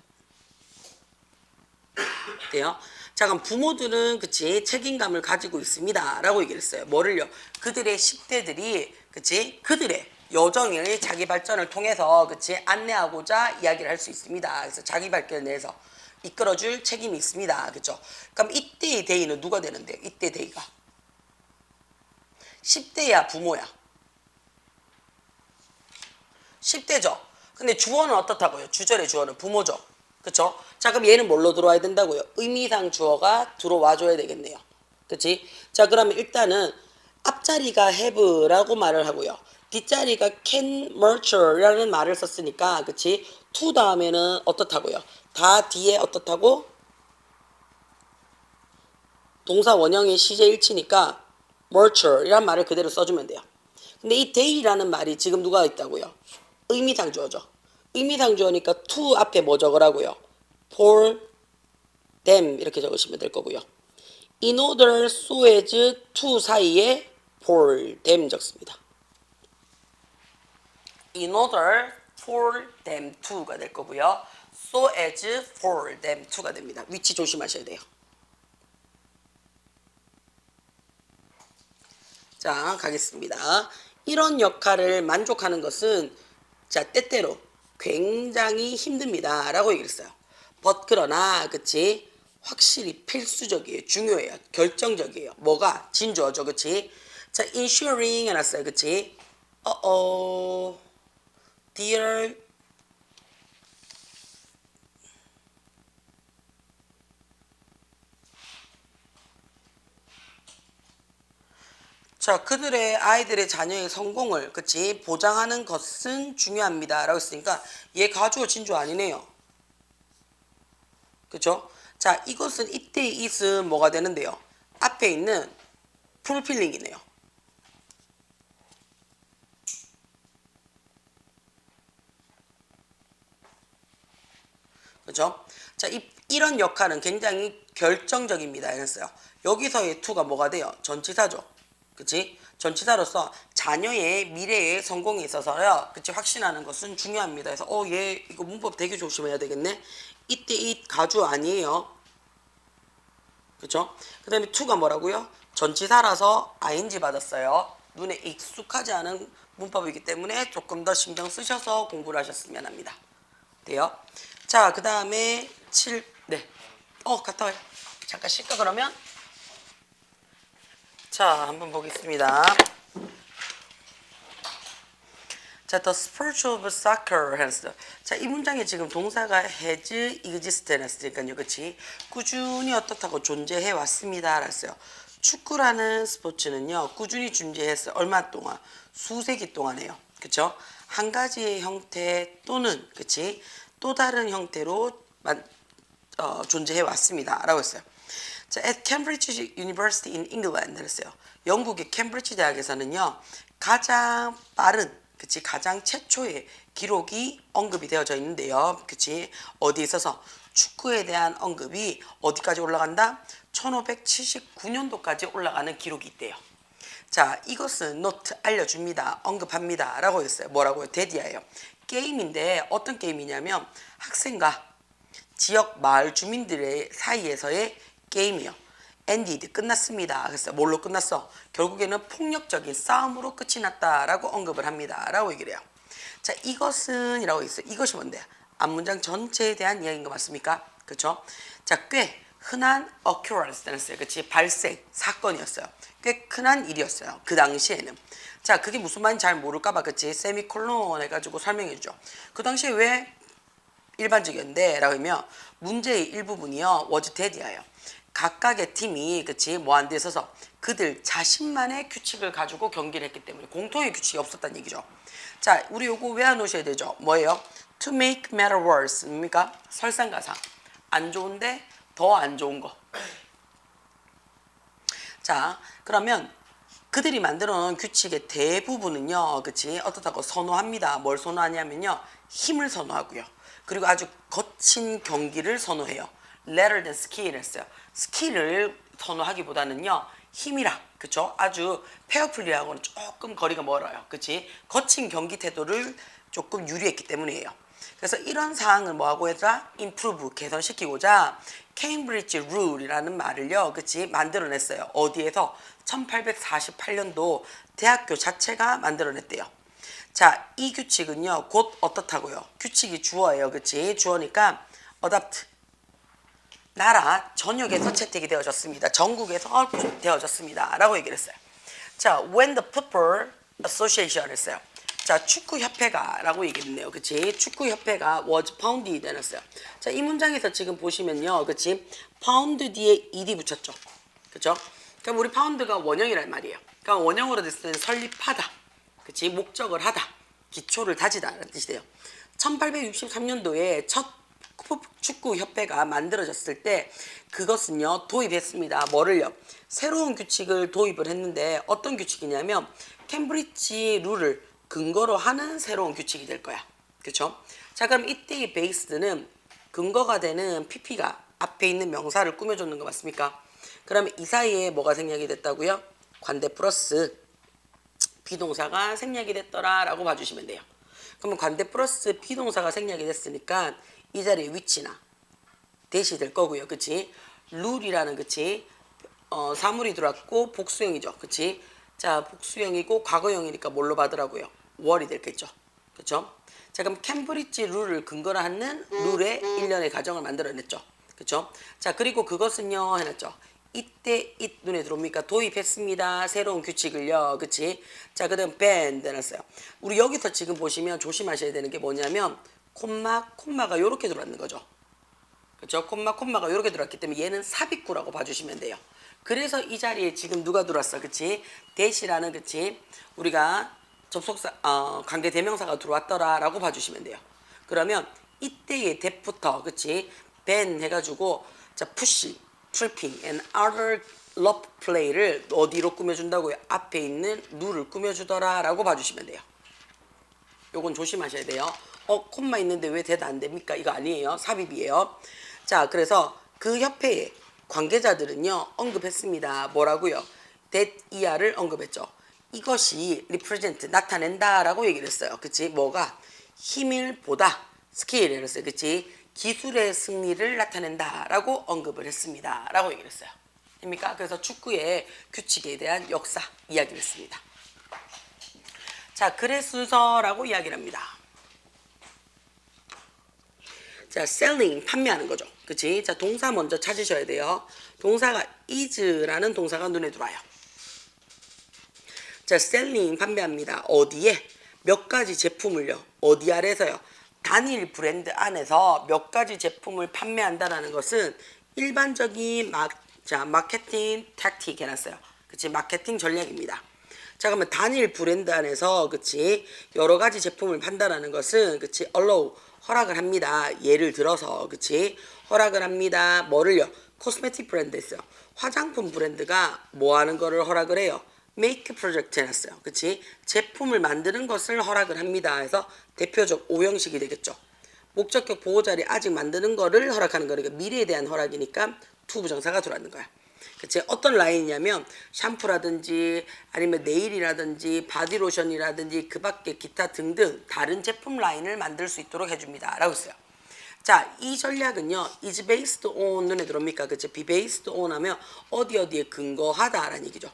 돼요? 자, 그럼 부모들은 그치 책임감을 가지고 있습니다 라고 얘기를 했어요. 뭐를요? 그들의 10대들이 그치 그들의 여정의 자기 발전을 통해서 그치 안내하고자 이야기를 할 수 있습니다. 그래서 자기 발전을 내서 이끌어줄 책임이 있습니다. 그쵸? 그럼 이때의 대의는 누가 되는데요? 이때 대의가 10대야 부모야? 10대죠. 근데 주어는 어떻다고요? 주절의 주어는 부모죠. 그쵸? 자, 그럼 얘는 뭘로 들어와야 된다고요? 의미상 주어가 들어와 줘야 되겠네요. 그치? 자, 그러면 일단은 앞자리가 have라고 말을 하고요. 뒷자리가 can nurture라는 말을 썼으니까 그치? to 다음에는 어떻다고요? 다 뒤에 어떻다고? 동사 원형의 시제 일치니까 nurture이란 말을 그대로 써주면 돼요. 근데 이 day라는 말이 지금 누가 있다고요? 의미상 주어죠. 의미상 주어니까 to 앞에 뭐 적으라고요? for them 이렇게 적으시면 될 거고요. in order so as to 사이에 for them 적습니다. in order for them to가 될 거고요. so as for them to가 됩니다. 위치 조심하셔야 돼요. 자, 가겠습니다. 이런 역할을 만족하는 것은 자, 때때로 굉장히 힘듭니다 라고 얘기했어요. but 그러나 그치 확실히 필수적이에요. 중요해요. 결정적이에요. 뭐가? 진주어죠. 그치? 자, ensuring 해놨어요. 그치? dear 자, 그들의 아이들의 자녀의 성공을 그치 보장하는 것은 중요합니다 라고 했으니까 얘 가주어 진주어 아니네요. 그쵸? 자, 이것은 이때의 it은 뭐가 되는데요? 앞에 있는 fulfilling이네요. 그죠? 자, 이런 역할은 굉장히 결정적입니다. 했어요. 여기서의 to가 뭐가 돼요? 전치사죠. 그치? 전치사로서 자녀의 미래의 성공에 있어서요. 그치? 확신하는 것은 중요합니다. 그래서 얘 이거 문법 되게 조심해야 되겠네. 이때 이 가주 아니에요. 그쵸? 그 다음에 to가 뭐라고요? 전치사라서 ing 받았어요. 눈에 익숙하지 않은 문법이기 때문에 조금 더 신경 쓰셔서 공부를 하셨으면 합니다. 돼요? 자, 그 다음에 7, 네. 갔다 와요. 잠깐 쉴까 그러면? 자, 한번 보겠습니다. 자, the sport of soccer has. 자, 이 문장에 지금 동사가 has existed 했으니까요. 그치? 꾸준히 어떻다고 존재해 왔습니다. 알았어요. 축구라는 스포츠는요. 꾸준히 존재했어요. 얼마 동안? 수세기 동안에요. 그쵸? 한 가지의 형태 또는 그치? 또 다른 형태로 존재해 왔습니다. 라고 했어요. 자, at Cambridge University in England 했어요. 영국의 캠브리지 대학에서는요. 가장 빠른 그치 가장 최초의 기록이 언급이 되어져 있는데요. 그치 어디에 있어서 축구에 대한 언급이 어디까지 올라간다? 1579년도까지 올라가는 기록이 있대요. 자, 이것은 note 알려줍니다. 언급합니다. 라고 했어요. 뭐라고요? 데디아예요. 게임인데 어떤 게임이냐면 학생과 지역 마을 주민들의 사이에서의 게임이요. ended 끝났습니다. 그래서 뭘로 끝났어? 결국에는 폭력적인 싸움으로 끝이 났다라고 언급을 합니다. 라고 얘기를 해요. 자, 이것은 이라고 있어요. 이것이 뭔데? 앞문장 전체에 대한 이야기인 거 맞습니까? 그렇죠? 자, 꽤 흔한 occurrence였어요. 그치? 발생, 사건이었어요. 꽤 흔한 일이었어요. 그 당시에는. 자, 그게 무슨 말인지 잘 모를까봐 그치? 세미콜론 해가지고 설명해 주죠. 그 당시에 왜 일반적이었는데? 라고 하면 문제의 일부분이요. was dead이에요. 각각의 팀이 그치 뭐 한 데 있어서 그들 자신만의 규칙을 가지고 경기를 했기 때문에 공통의 규칙이 없었다는 얘기죠. 자, 우리 요거 외워놓으셔야 되죠. 뭐예요? To make matter worse. 뭡니까? 설상가상. 안 좋은데 더 안 좋은 거. 자, 그러면 그들이 만들어 놓은 규칙의 대부분은요, 그치? 어떻다고 선호합니다. 뭘 선호하냐면요, 힘을 선호하고요. 그리고 아주 거친 경기를 선호해요. Rather than skill을 했어요. 스킬을 선호하기보다는요, 힘이라, 그쵸? 아주 페어플레이하고는 조금 거리가 멀어요. 그치? 거친 경기 태도를 조금 유리했기 때문이에요. 그래서 이런 사항을 뭐하고 해서 improve, 개선시키고자 케임브리지 룰이라는 말을요, 그치? 만들어냈어요. 어디에서? 1848년도 대학교 자체가 만들어냈대요. 자, 이 규칙은요, 곧 어떻다고요? 규칙이 주어예요, 그치? 주어니까 adopt, 나라 전역에서 채택이 되어졌습니다. 전국에서 되어졌습니다. 라고 얘기를 했어요. 자, when the football association 했어요. 자, 축구협회가 라고 얘기했네요. 그치? 축구협회가 was founded 해놨어요. 자, 이 문장에서 지금 보시면요. 그치? pound 뒤에 ed 붙였죠. 그쵸? 그럼 우리 파운드가 원형이란 말이에요. 그러니까 원형으로 됐을 때는 설립하다. 그치? 목적을 하다. 기초를 다지다. 라는 뜻이 돼요. 1863년도에 첫 축구협회가 만들어졌을 때 그것은요, 도입했습니다. 뭐를요? 새로운 규칙을 도입을 했는데 어떤 규칙이냐면 캠브리지 룰을 근거로 하는 새로운 규칙이 될 거야. 그쵸? 자, 그럼 이때의 베이스는 근거가 되는 PP가 앞에 있는 명사를 꾸며줬는 거 맞습니까? 그러면 이 사이에 뭐가 생략이 됐다고요? 관대 플러스 비동사가 생략이 됐더라 라고 봐주시면 돼요. 그러면 관대 플러스 비동사가 생략이 됐으니까 이 자리에 위치나 대시 될 거고요. 그치? 룰이라는, 그치? 사물이 들어왔고 복수형이죠. 그치? 자, 복수형이고 과거형이니까 뭘로 받으라고요? 월이 됐겠죠. 그쵸? 자, 그럼 캠브리지 룰을 근거로 하는 룰의 일련의 가정을 만들어냈죠. 그쵸? 자, 그리고 그것은요 해놨죠. 이때 잇 눈에 들어옵니까? 도입했습니다. 새로운 규칙을요. 그치? 자, 그 다음 ban 해놨어요. 우리 여기서 지금 보시면 조심하셔야 되는 게 뭐냐면 콤마가 요렇게 들어왔는 거죠. 그쵸? 콤마가 요렇게 들어왔기 때문에 얘는 삽입구라고 봐주시면 돼요. 그래서 이 자리에 지금 누가 들어왔어? 그치? 대시라는, 그치? 우리가 접속사, 관계 대명사가 들어왔더라 라고 봐주시면 돼요. 그러면 이때의 that부터, 그치? ban 해가지고 자, push, tripping and other love play를 어디로 꾸며준다고요? 앞에 있는 룰을 꾸며주더라 라고 봐주시면 돼요. 요건 조심하셔야 돼요. 콤마 있는데 왜 대답 안 됩니까? 이거 아니에요. 삽입이에요. 자, 그래서 그 협회의 관계자들은요, 언급했습니다. 뭐라고요? that 이하를 언급했죠. 이것이 represent, 나타낸다 라고 얘기를 했어요. 그치? 뭐가? 힘을 보다, 스킬을 했어요. 그치? 기술의 승리를 나타낸다 라고 언급을 했습니다. 라고 얘기를 했어요. 됩니까? 그래서 축구의 규칙에 대한 역사 이야기를 했습니다. 자, 글의 순서라고 이야기를 합니다. 자, selling, 판매하는 거죠. 그치? 자, 동사 먼저 찾으셔야 돼요. 동사가 is라는 동사가 눈에 들어와요. 자, selling, 판매합니다. 어디에? 몇 가지 제품을요. 어디 아래서요? 단일 브랜드 안에서 몇 가지 제품을 판매한다는 것은 일반적인 마케팅 택틱 해놨어요. 그치? 마케팅 전략입니다. 자, 그러면 단일 브랜드 안에서, 그치? 여러 가지 제품을 판다라는 것은, 그치? allow, 허락을 합니다. 예를 들어서, 그치? 허락을 합니다. 뭐를요? 코스메틱 브랜드 있어요. 화장품 브랜드가 뭐 하는 거를 허락을 해요? make 프로젝트 해놨어요. 그치? 제품을 만드는 것을 허락을 합니다. 해서 대표적 오형식이 되겠죠. 목적격 보호자리 아직 만드는 거를 허락하는 거니까 미래에 대한 허락이니까 to 부정사가 들어가는 거야. 그치? 어떤 라인이냐면 샴푸라든지 아니면 네일이라든지 바디로션이라든지 그 밖에 기타 등등 다른 제품 라인을 만들 수 있도록 해줍니다. 라고 했어요. 자, 이 전략은요, is based on 눈에 들어옵니까? 그치? be based on 하면 어디에 근거하다라는 얘기죠.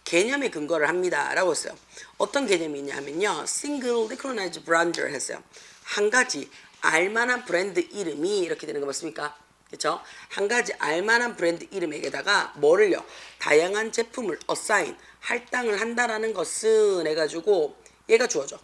개념에 근거를 합니다. 라고 했어요. 어떤 개념이 있냐면요, single recognized brand를 했어요. 한 가지 알만한 브랜드 이름이 이렇게 되는 거 맞습니까? 그쵸? 한 가지 알만한 브랜드 이름에게다가 뭐를요? 다양한 제품을 assign, 할당을 한다라는 것은 해가지고 얘가 주어져.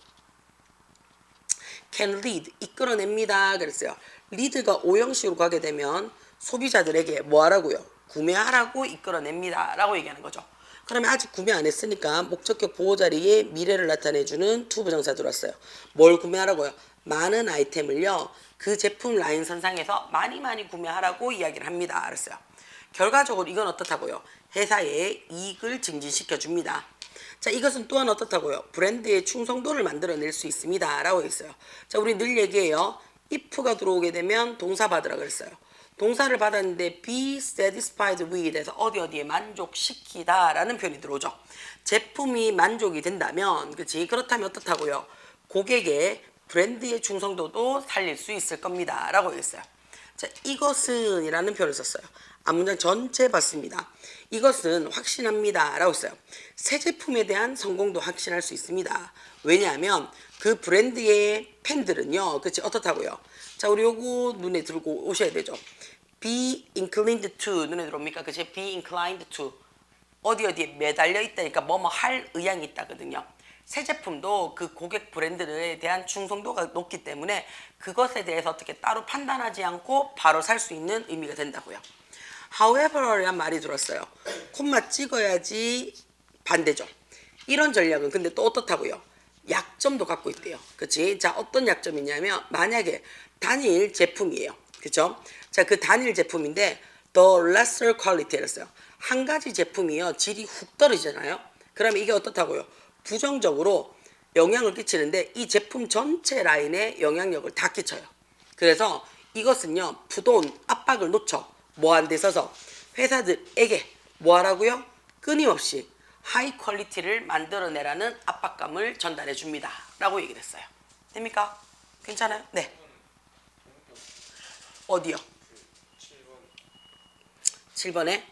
can lead, 이끌어냅니다. 그랬어요. lead가 오형식으로 가게 되면 소비자들에게 뭐 하라고요? 구매하라고 이끌어냅니다. 라고 얘기하는 거죠. 그러면 아직 구매 안 했으니까 목적격 보호 자리에 미래를 나타내주는 to 부정사 들어왔어요. 뭘 구매하라고요? 많은 아이템을요. 그 제품 라인 선상에서 많이 구매하라고 이야기를 합니다. 알았어요. 결과적으로 이건 어떻다고요? 회사의 이익을 증진시켜 줍니다. 자, 이것은 또한 어떻다고요? 브랜드의 충성도를 만들어낼 수 있습니다. 라고 했어요. 자, 우리 늘 얘기해요. if가 들어오게 되면 동사 받으라 그랬어요. 동사를 받았는데 be satisfied with에서 어디에 만족시키다 라는 표현이 들어오죠. 제품이 만족이 된다면, 그렇지? 그렇다면 어떻다고요? 고객의 브랜드의 충성도도 살릴 수 있을 겁니다. 라고 했어요. 자, 이것은 이라는 표현을 썼어요. 앞문장 전체 봤습니다. 이것은 확신합니다. 라고 했어요. 새 제품에 대한 성공도 확신할 수 있습니다. 왜냐하면 그 브랜드의 팬들은요. 그치? 어떻다고요? 자, 우리 요거 눈에 들고 오셔야 되죠. be inclined to 눈에 들어옵니까? 그치? be inclined to 어디에 매달려 있다니까 뭐뭐 할 의향이 있다거든요. 새 제품도 그 고객 브랜드에 대한 충성도가 높기 때문에 그것에 대해서 어떻게 따로 판단하지 않고 바로 살 수 있는 의미가 된다고요. however이란 말이 들었어요. 콤마 찍어야지 반대죠. 이런 전략은 근데 또 어떻다고요? 약점도 갖고 있대요. 그치? 자, 어떤 약점이냐면 만약에 단일 제품이에요. 그쵸? 자, 그 단일 제품인데 the lesser quality였어요. 한 가지 제품이요. 질이 훅 떨어지잖아요. 그러면 이게 어떻다고요? 부정적으로 영향을 끼치는데 이 제품 전체 라인에 영향력을 다 끼쳐요. 그래서 이것은요. 부돈 압박을 놓쳐 뭐한 데 있어서 회사들에게 뭐 하라고요? 끊임없이 하이 퀄리티를 만들어내라는 압박감을 전달해 줍니다. 라고 얘기를 했어요. 됩니까? 괜찮아요? 네. 어디요? 7번에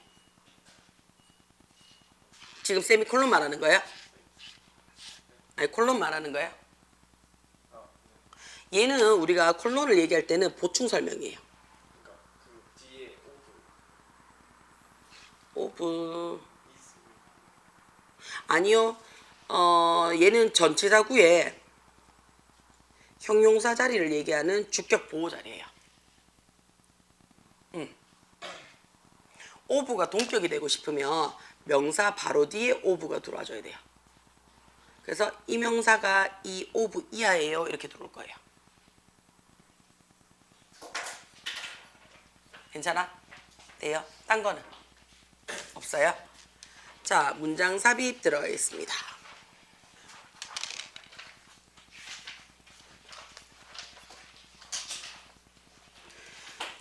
지금 세미콜론 말하는 거예요? 아니 콜론 말하는 거예요? 얘는 우리가 콜론을 얘기할 때는 보충 설명이에요. 그러니까 그 뒤에 오브 아니요. 얘는 전치사구에 형용사 자리를 얘기하는 주격 보호 자리예요. 오브가 동격이 되고 싶으면 명사 바로 뒤에 오브가 들어와줘야 돼요. 그래서 이 명사가 이 오브 이하예요. 이렇게 들어올 거예요. 괜찮아? 돼요? 딴 거는? 없어요? 자, 문장 삽입 들어가겠습니다.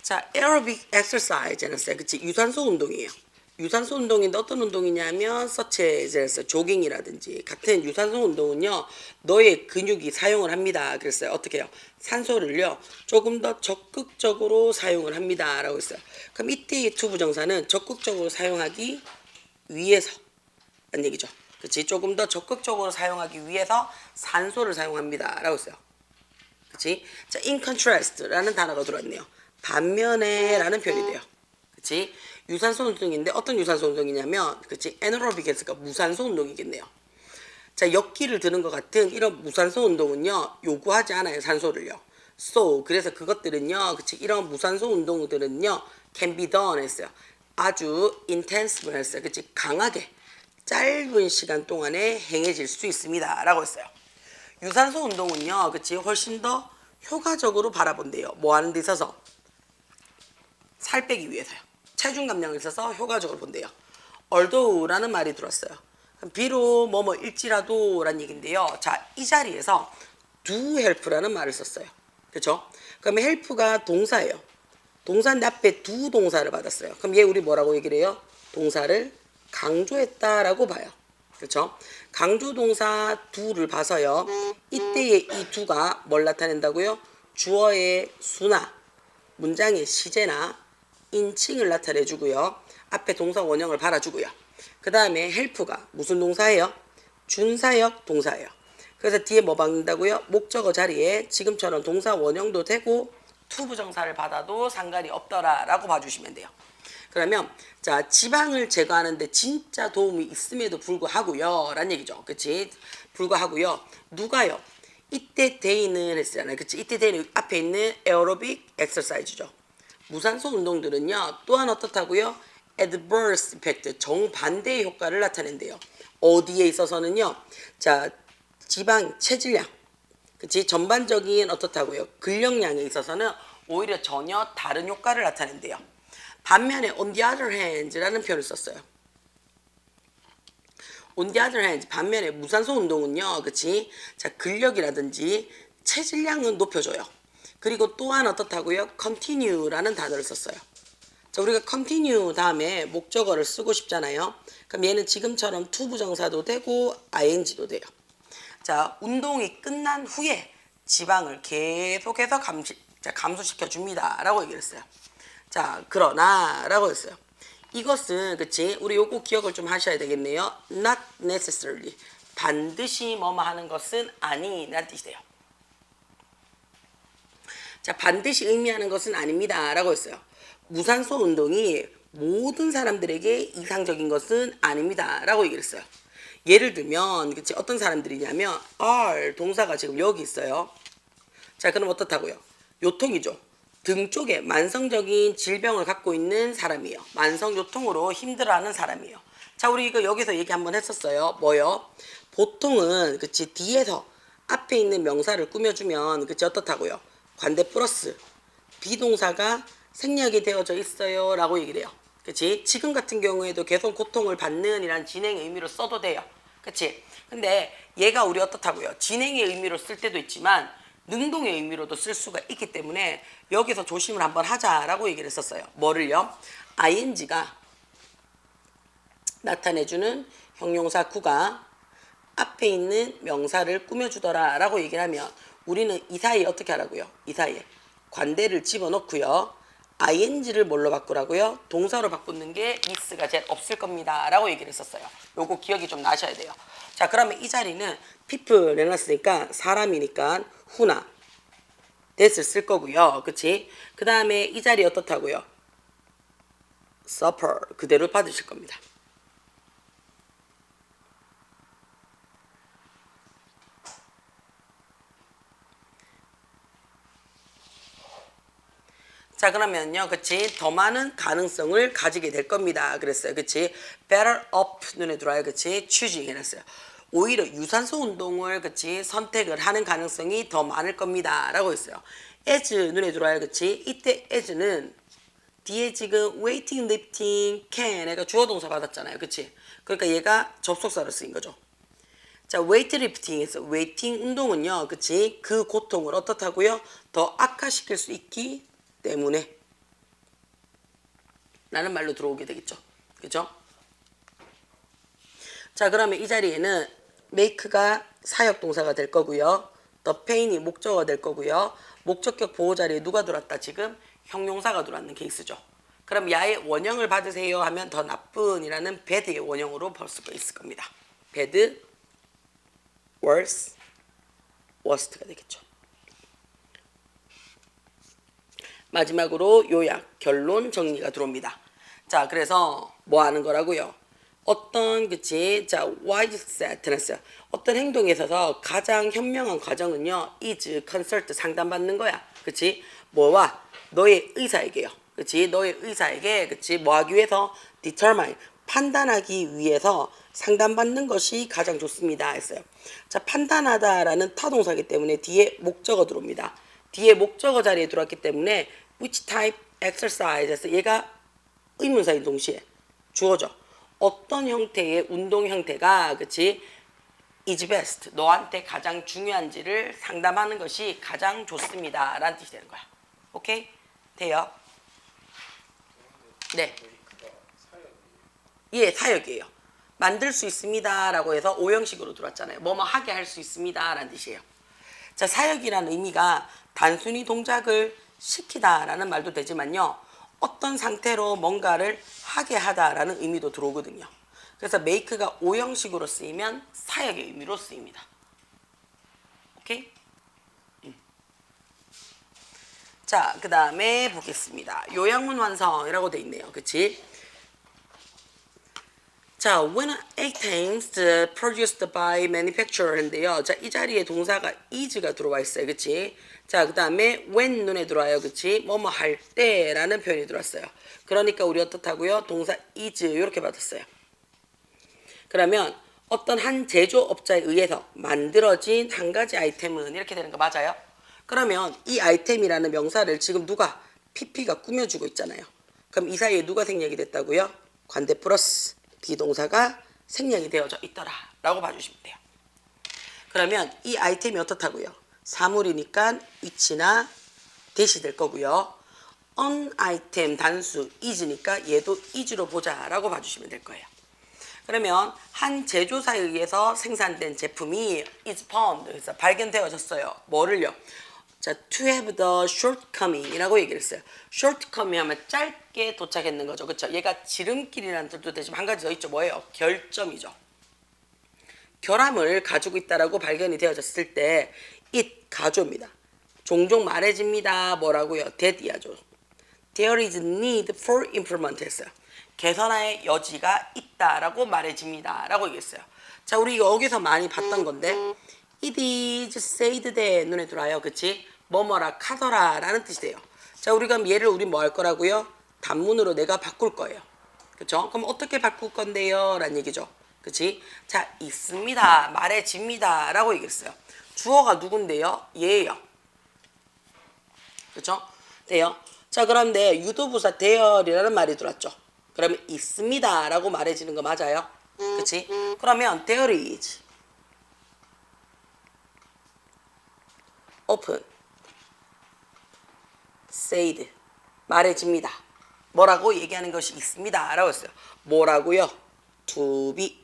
자, aerobic exercise는 써요. 그치? 유산소 운동이에요. 유산소 운동인데 어떤 운동이냐면 such as 조깅이라든지 같은 유산소 운동은요. 너의 근육이 사용을 합니다. 그랬어요. 어떻게 해요? 산소를요. 조금 더 적극적으로 사용을 합니다. 라고 했어요. 그럼 이때의 to 부정사는 적극적으로 사용하기 위해서 라는 얘기죠. 그치? 조금 더 적극적으로 사용하기 위해서 산소를 사용합니다. 라고 했어요. 그치? 자, in contrast라는 단어가 들어왔네요. 반면에 라는 표현이 돼요. 그치? 유산소 운동인데 어떤 유산소 운동이냐면 그치? 에너로빅에서가 무산소 운동이겠네요. 자, 역기를 드는 것 같은 이런 무산소 운동은요. 요구하지 않아요. 산소를요. So 그래서 그것들은요. 그치? 이런 무산소 운동들은요. can be done 했어요. 아주 intensive 했어요. 그치? 강하게 짧은 시간 동안에 행해질 수 있습니다. 라고 했어요. 유산소 운동은요. 그치? 훨씬 더 효과적으로 바라본대요. 뭐 하는 데 있어서? 살 빼기 위해서요. 체중 감량을 있어서 효과적으로 본대요. although라는 말이 들었어요. 비록 뭐일지라도 라는 얘기인데요. 자, 이 자리에서 do help라는 말을 썼어요. 그렇죠? 그러면 help가 동사예요. 동사인데 앞에 do 동사를 받았어요. 그럼 얘 우리 뭐라고 얘기를 해요? 동사를 강조했다라고 봐요. 그렇죠? 강조 동사 do를 봐서요. 이때의 이 do가 뭘 나타낸다고요? 주어의 수나 문장의 시제나 인칭을 나타내주고요. 앞에 동사 원형을 발아주고요. 그 다음에 help가 무슨 동사예요? 준사역 동사예요. 그래서 뒤에 뭐 박는다고요? 목적어 자리에 지금처럼 동사 원형도 되고 to 부정사를 받아도 상관이 없더라 라고 봐주시면 돼요. 그러면 자, 지방을 제거하는데 진짜 도움이 있음에도 불구하고요 라는 얘기죠. 그치? 불구하고요. 누가요? 이때 데이는 했잖아요. 그치? 이때 데이는 앞에 있는 에어로빅 엑서사이즈죠. 무산소 운동들은요. 또한 어떻다고요? adverse effect, 정반대의 효과를 나타낸대요. 어디에 있어서는요. 자, 지방 체질량, 그치? 전반적인 어떻다고요? 근력량에 있어서는 오히려 전혀 다른 효과를 나타낸대요. 반면에 on the other hand라는 표현을 썼어요. on the other hand, 반면에 무산소 운동은요, 그치? 자, 근력이라든지 체질량은 높여줘요. 그리고 또한 어떻다고요? continue라는 단어를 썼어요. 자, 우리가 continue 다음에 목적어를 쓰고 싶잖아요. 그럼 얘는 지금처럼 to 부정사도 되고 ing도 돼요. 자, 운동이 끝난 후에 지방을 계속해서 감소시켜 줍니다. 라고 얘기를 했어요. 자, 그러나 라고 했어요. 이것은 그치? 우리 요거 기억을 좀 하셔야 되겠네요. not necessarily. 반드시 뭐뭐 하는 것은 아니라는 뜻이 돼요. 자, 반드시 의미하는 것은 아닙니다. 라고 했어요. 무산소 운동이 모든 사람들에게 이상적인 것은 아닙니다. 라고 얘기를 했어요. 예를 들면 그치? 어떤 사람들이냐면 are 동사가 지금 여기 있어요. 자, 그럼 어떻다고요? 요통이죠. 등 쪽에 만성적인 질병을 갖고 있는 사람이에요. 만성 요통으로 힘들어하는 사람이에요. 자, 우리 이거 여기서 얘기 한번 했었어요. 뭐요? 보통은 그치 뒤에서 앞에 있는 명사를 꾸며주면 그치 어떻다고요? 관대 플러스 비동사가 생략이 되어져 있어요 라고 얘기를 해요. 그치? 지금 같은 경우에도 계속 고통을 받는 이란 진행의 의미로 써도 돼요. 그치? 근데 얘가 우리 어떻다고요? 진행의 의미로 쓸 때도 있지만 능동의 의미로도 쓸 수가 있기 때문에 여기서 조심을 한번 하자라고 얘기를 했었어요. 뭐를요? ing가 나타내주는 형용사 구가 앞에 있는 명사를 꾸며주더라 라고 얘기를 하면 우리는 이 사이에 어떻게 하라고요? 이 사이에 관대를 집어넣고요. ing를 뭘로 바꾸라고요? 동사로 바꾸는 게 미스가 제일 없을 겁니다 라고 얘기를 했었어요. 요거 기억이 좀 나셔야 돼요. 자, 그러면 이 자리는 people 해놨으니까 사람이니까 who나 that을 쓸 거고요. 그치? 그 다음에 이 자리 어떻다고요? suffer 그대로 받으실 겁니다. 자, 그러면요, 그치? 더 많은 가능성을 가지게 될 겁니다. 그랬어요. 그치? better up 눈에 들어와요. 그치? choosing 해놨어요. 오히려 유산소 운동을 그치? 선택을 하는 가능성이 더 많을 겁니다. 라고 했어요. as 눈에 들어와요. 그치? 이때 as는 뒤에 지금 waiting, lifting, can 얘가 주어 동사 받았잖아요. 그치? 그러니까 얘가 접속사로 쓰인 거죠. 자, 웨이트리프팅에서 웨이팅 운동은요, 그치? 그 고통을 어떻다고요? 더 악화시킬 수 있기 때문에 라는 말로 들어오게 되겠죠. 그죠? 자, 그러면 이 자리에는 make가 사역동사가 될 거고요. the pain이 목적어가 될 거고요. 목적격 보호 자리에 누가 들어왔다? 지금 형용사가 들어왔는 케이스죠. 그럼 야의 원형을 받으세요 하면 더 나쁜이라는 bad의 원형으로 볼 수가 있을 겁니다. bad, worse, worst가 되겠죠. 마지막으로 요약, 결론 정리가 들어옵니다. 자, 그래서 뭐 하는 거라고요? 어떤 그치? 자, wise setness. 어떤 행동에 있어서 가장 현명한 과정은요, is consult 상담받는 거야. 그치? 뭐와 너의 의사에게요. 그치? 너의 의사에게 그치? 뭐 하기 위해서 determine 판단하기 위해서 상담받는 것이 가장 좋습니다 했어요. 자, 판단하다라는 타동사이기 때문에 뒤에 목적어 들어옵니다. 뒤에 목적어 자리에 들어왔기 때문에 which type exercise에서 얘가 의문사인 동시에 주어져. 어떤 형태의 운동 형태가 그치 is best 너한테 가장 중요한지를 상담하는 것이 가장 좋습니다 라는 뜻이 되는 거야. 오케이? 돼요? 네. 예, 사역이에요. 만들 수 있습니다 라고 해서 오형식으로 들어왔잖아요. 뭐뭐 하게 할 수 있습니다 라는 뜻이에요. 자, 사역이라는 의미가 단순히 동작을 시키다 라는 말도 되지만요, 어떤 상태로 뭔가를 하게 하다라는 의미도 들어오거든요. 그래서 make가 오형식으로 쓰이면 사역의 의미로 쓰입니다. 오케이? 자, 그 다음에 보겠습니다. 요약문 완성이라고 돼 있네요. 그치? 자, when items produced by manufacturer인데요. 자, 이 자리에 동사가 is가 들어와 있어요. 그치? 자, 그 다음에 when 눈에 들어와요. 그치? 뭐뭐 할 때라는 표현이 들어왔어요. 그러니까 우리 어떻다고요? 동사 is 이렇게 받았어요. 그러면 어떤 한 제조업자에 의해서 만들어진 한 가지 아이템은 이렇게 되는 거 맞아요? 그러면 이 아이템이라는 명사를 지금 누가 PP가 꾸며주고 있잖아요. 그럼 이 사이에 누가 생략이 됐다고요? 관대 플러스 비동사가 생략이 되어져 있더라 라고 봐주시면 돼요. 그러면 이 아이템이 어떻다고요? 사물이니까 위치나 대시 될 거고요. on 아이템 단수 is니까 얘도 is로 보자 라고 봐주시면 될 거예요. 그러면 한 제조사에 의해서 생산된 제품이 is found, 그래서 발견되어졌어요. 뭐를요? 자, to have the shortcoming 이라고 얘기를 했어요. shortcoming 하면 짧게 도착했는 거죠. 그쵸? 얘가 지름길이라는 뜻도 되지만 한 가지 더 있죠. 뭐예요? 결점이죠. 결함을 가지고 있다라고 발견이 되어졌을 때 it 가조입니다. 종종 말해집니다. 뭐라고요? that이야죠. There is need for improvement 했어요. 개선할 여지가 있다라고 말해집니다. 라고 얘기했어요. 자, 우리 여기서 많이 봤던 건데 it is said that 눈에 들어와요. 그치? 뭐뭐라 카더라 라는 뜻이 돼요. 자, 우리가 얘를 우리 뭐 할 거라고요? 단문으로 내가 바꿀 거예요. 그쵸? 그럼 어떻게 바꿀 건데요? 라는 얘기죠. 그치? 자, 있습니다. 말해집니다. 라고 얘기했어요. 주어가 누군데요? 얘예요. 그쵸? 돼요? 자, 그런데 유도부사 there이라는 말이 들어왔죠. 그러면 있습니다 라고 말해지는 거 맞아요? 그치? 그러면 there is open said 말해집니다. 뭐라고 얘기하는 것이 있습니다 라고 했어요. 뭐라고요? to be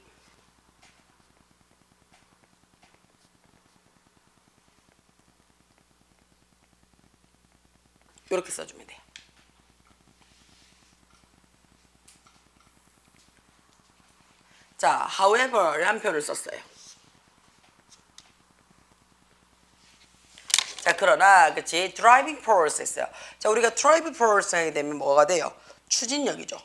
이렇게 써주면 돼요. 자, however 라는 표현을 썼어요. 자, 그러나 그치? driving force 했어요. 자, 우리가 drive force 하게 되면 뭐가 돼요? 추진력이죠.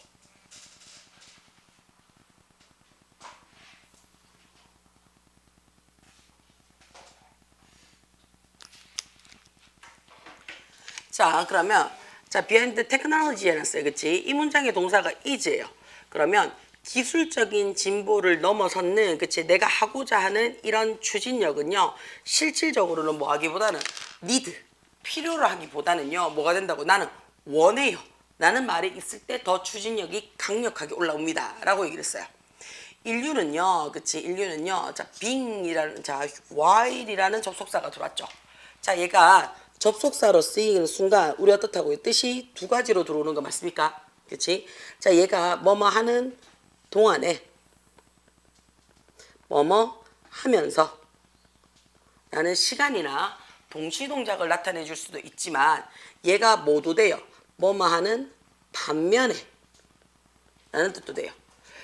자, 그러면 자, behind technology 해놨어요. 그치? 이 문장의 동사가 is예요. 그러면 기술적인 진보를 넘어섰는, 그치? 내가 하고자 하는 이런 추진력은요, 실질적으로는 뭐 하기보다는 need, 필요로 하기보다는요, 뭐가 된다고? 나는 원해요. 라는 말이 있을 때 더 추진력이 강력하게 올라옵니다. 라고 얘기를 했어요. 인류는요, 그치? 인류는요, 자, being이라는, 자, while이라는 접속사가 들어왔죠. 자, 얘가 접속사로 쓰이는 순간, 우리 어떻다고요? 뜻이 두 가지로 들어오는 거 맞습니까? 그치? 자, 얘가 뭐뭐 하는 동안에 뭐뭐 하면서 라는 시간이나 동시동작을 나타내 줄 수도 있지만 얘가 뭐도 돼요. 뭐뭐 하는 반면에 라는 뜻도 돼요.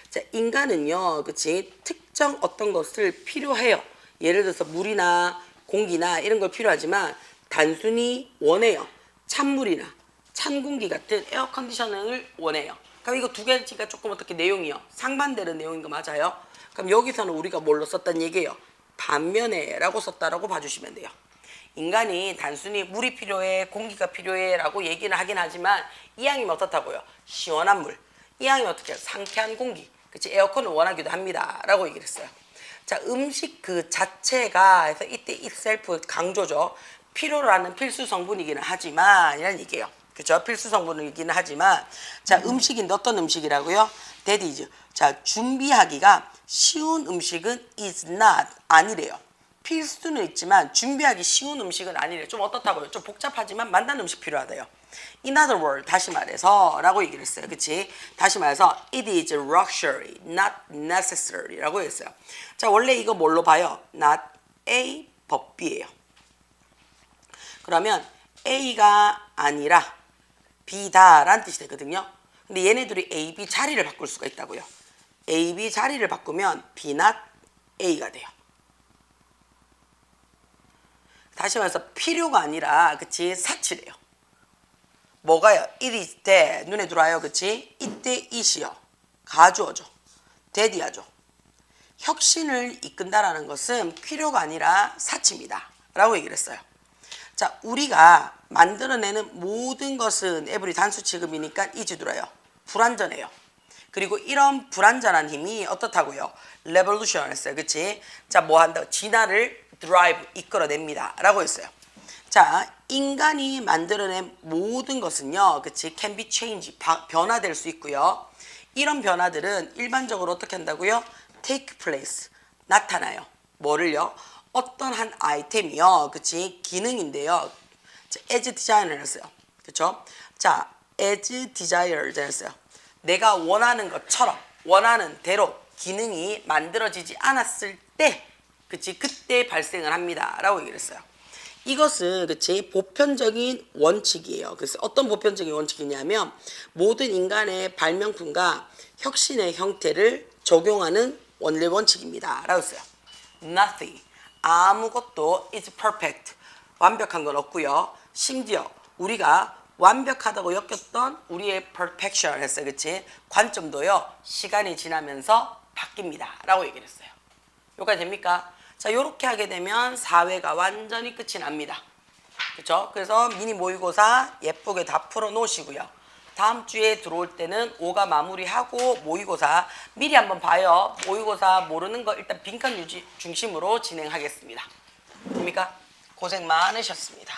자, 인간은요, 그치? 특정 어떤 것을 필요해요. 예를 들어서 물이나 공기나 이런 걸 필요하지만 단순히 원해요. 찬물이나 찬 공기 같은 에어컨디셔닝을 원해요. 그럼 이거 두 가지가 조금 어떻게 내용이요? 상반되는 내용인 거 맞아요? 그럼 여기서는 우리가 뭘로 썼단 얘기예요? 반면에 라고 썼다라고 봐주시면 돼요. 인간이 단순히 물이 필요해, 공기가 필요해 라고 얘기는 하긴 하지만 이왕이면 어떻다고요? 시원한 물. 이왕이면 어떻게 해요? 상쾌한 공기. 그치? 에어컨을 원하기도 합니다. 라고 얘기를 했어요. 자, 음식 그 자체가 해서 이때 itself 강조죠. 필요로 하는 필수 성분이기는 하지만 이런 얘기예요. 그죠? 필수 성분이기는 하지만 자, 음식인데 어떤 음식이라고요? That is. 자, 준비하기가 쉬운 음식은 is not 아니래요. 필수는 있지만 준비하기 쉬운 음식은 아니래요. 좀 어떻다고요? 좀 복잡하지만 만난 음식 필요하대요. In other words, 다시 말해서 라고 얘기를 했어요. 그치? 다시 말해서 it is luxury, not necessary 라고 했어요. 자, 원래 이거 뭘로 봐요? not A, but B예요. 그러면 A가 아니라 B다 라는 뜻이 되거든요. 근데 얘네들이 A, B 자리를 바꿀 수가 있다고요. A, B 자리를 바꾸면 B not A가 돼요. 다시 말해서 필요가 아니라 그치? 사치래요. 뭐가요? it is 때 눈에 들어와요. 그치? 이때 it이요. 가주어죠. 데디하죠. 혁신을 이끈다라는 것은 필요가 아니라 사치입니다. 라고 얘기를 했어요. 자, 우리가 만들어내는 모든 것은 에브리 단수 취급이니까 이지 들어요. 불완전해요. 그리고 이런 불완전한 힘이 어떻다고요? 레볼루션 했어요. 그치? 자, 뭐 한다? 진화를 드라이브, 이끌어냅니다. 라고 했어요. 자, 인간이 만들어낸 모든 것은요. 그치? can be changed, 변화될 수 있고요. 이런 변화들은 일반적으로 어떻게 한다고요? take place, 나타나요. 뭐를요? 어떤 한 아이템이요. 그치? 기능인데요. 자, as design을 했어요. 그쵸? 자, as desired 했어요. 내가 원하는 것처럼, 원하는 대로 기능이 만들어지지 않았을 때, 그치? 그때 발생을 합니다. 라고 얘기를 했어요. 이것은 그치 보편적인 원칙이에요. 그래서 어떤 보편적인 원칙이냐면 모든 인간의 발명품과 혁신의 형태를 적용하는 원리 원칙입니다. 라고 했어요. Nothing, 아무것도 is perfect, 완벽한 건 없고요. 심지어 우리가 완벽하다고 여겼던 우리의 perfection을 했어요. 그치? 관점도요. 시간이 지나면서 바뀝니다. 라고 얘기를 했어요. 여기까지 됩니까? 자, 요렇게 하게 되면 사회가 완전히 끝이 납니다. 그쵸? 그래서 미니 모의고사 예쁘게 다 풀어 놓으시고요. 다음 주에 들어올 때는 5가 마무리하고 모의고사 미리 한번 봐요. 모의고사 모르는 거 일단 빈칸 유지 중심으로 진행하겠습니다. 됩니까? 고생 많으셨습니다.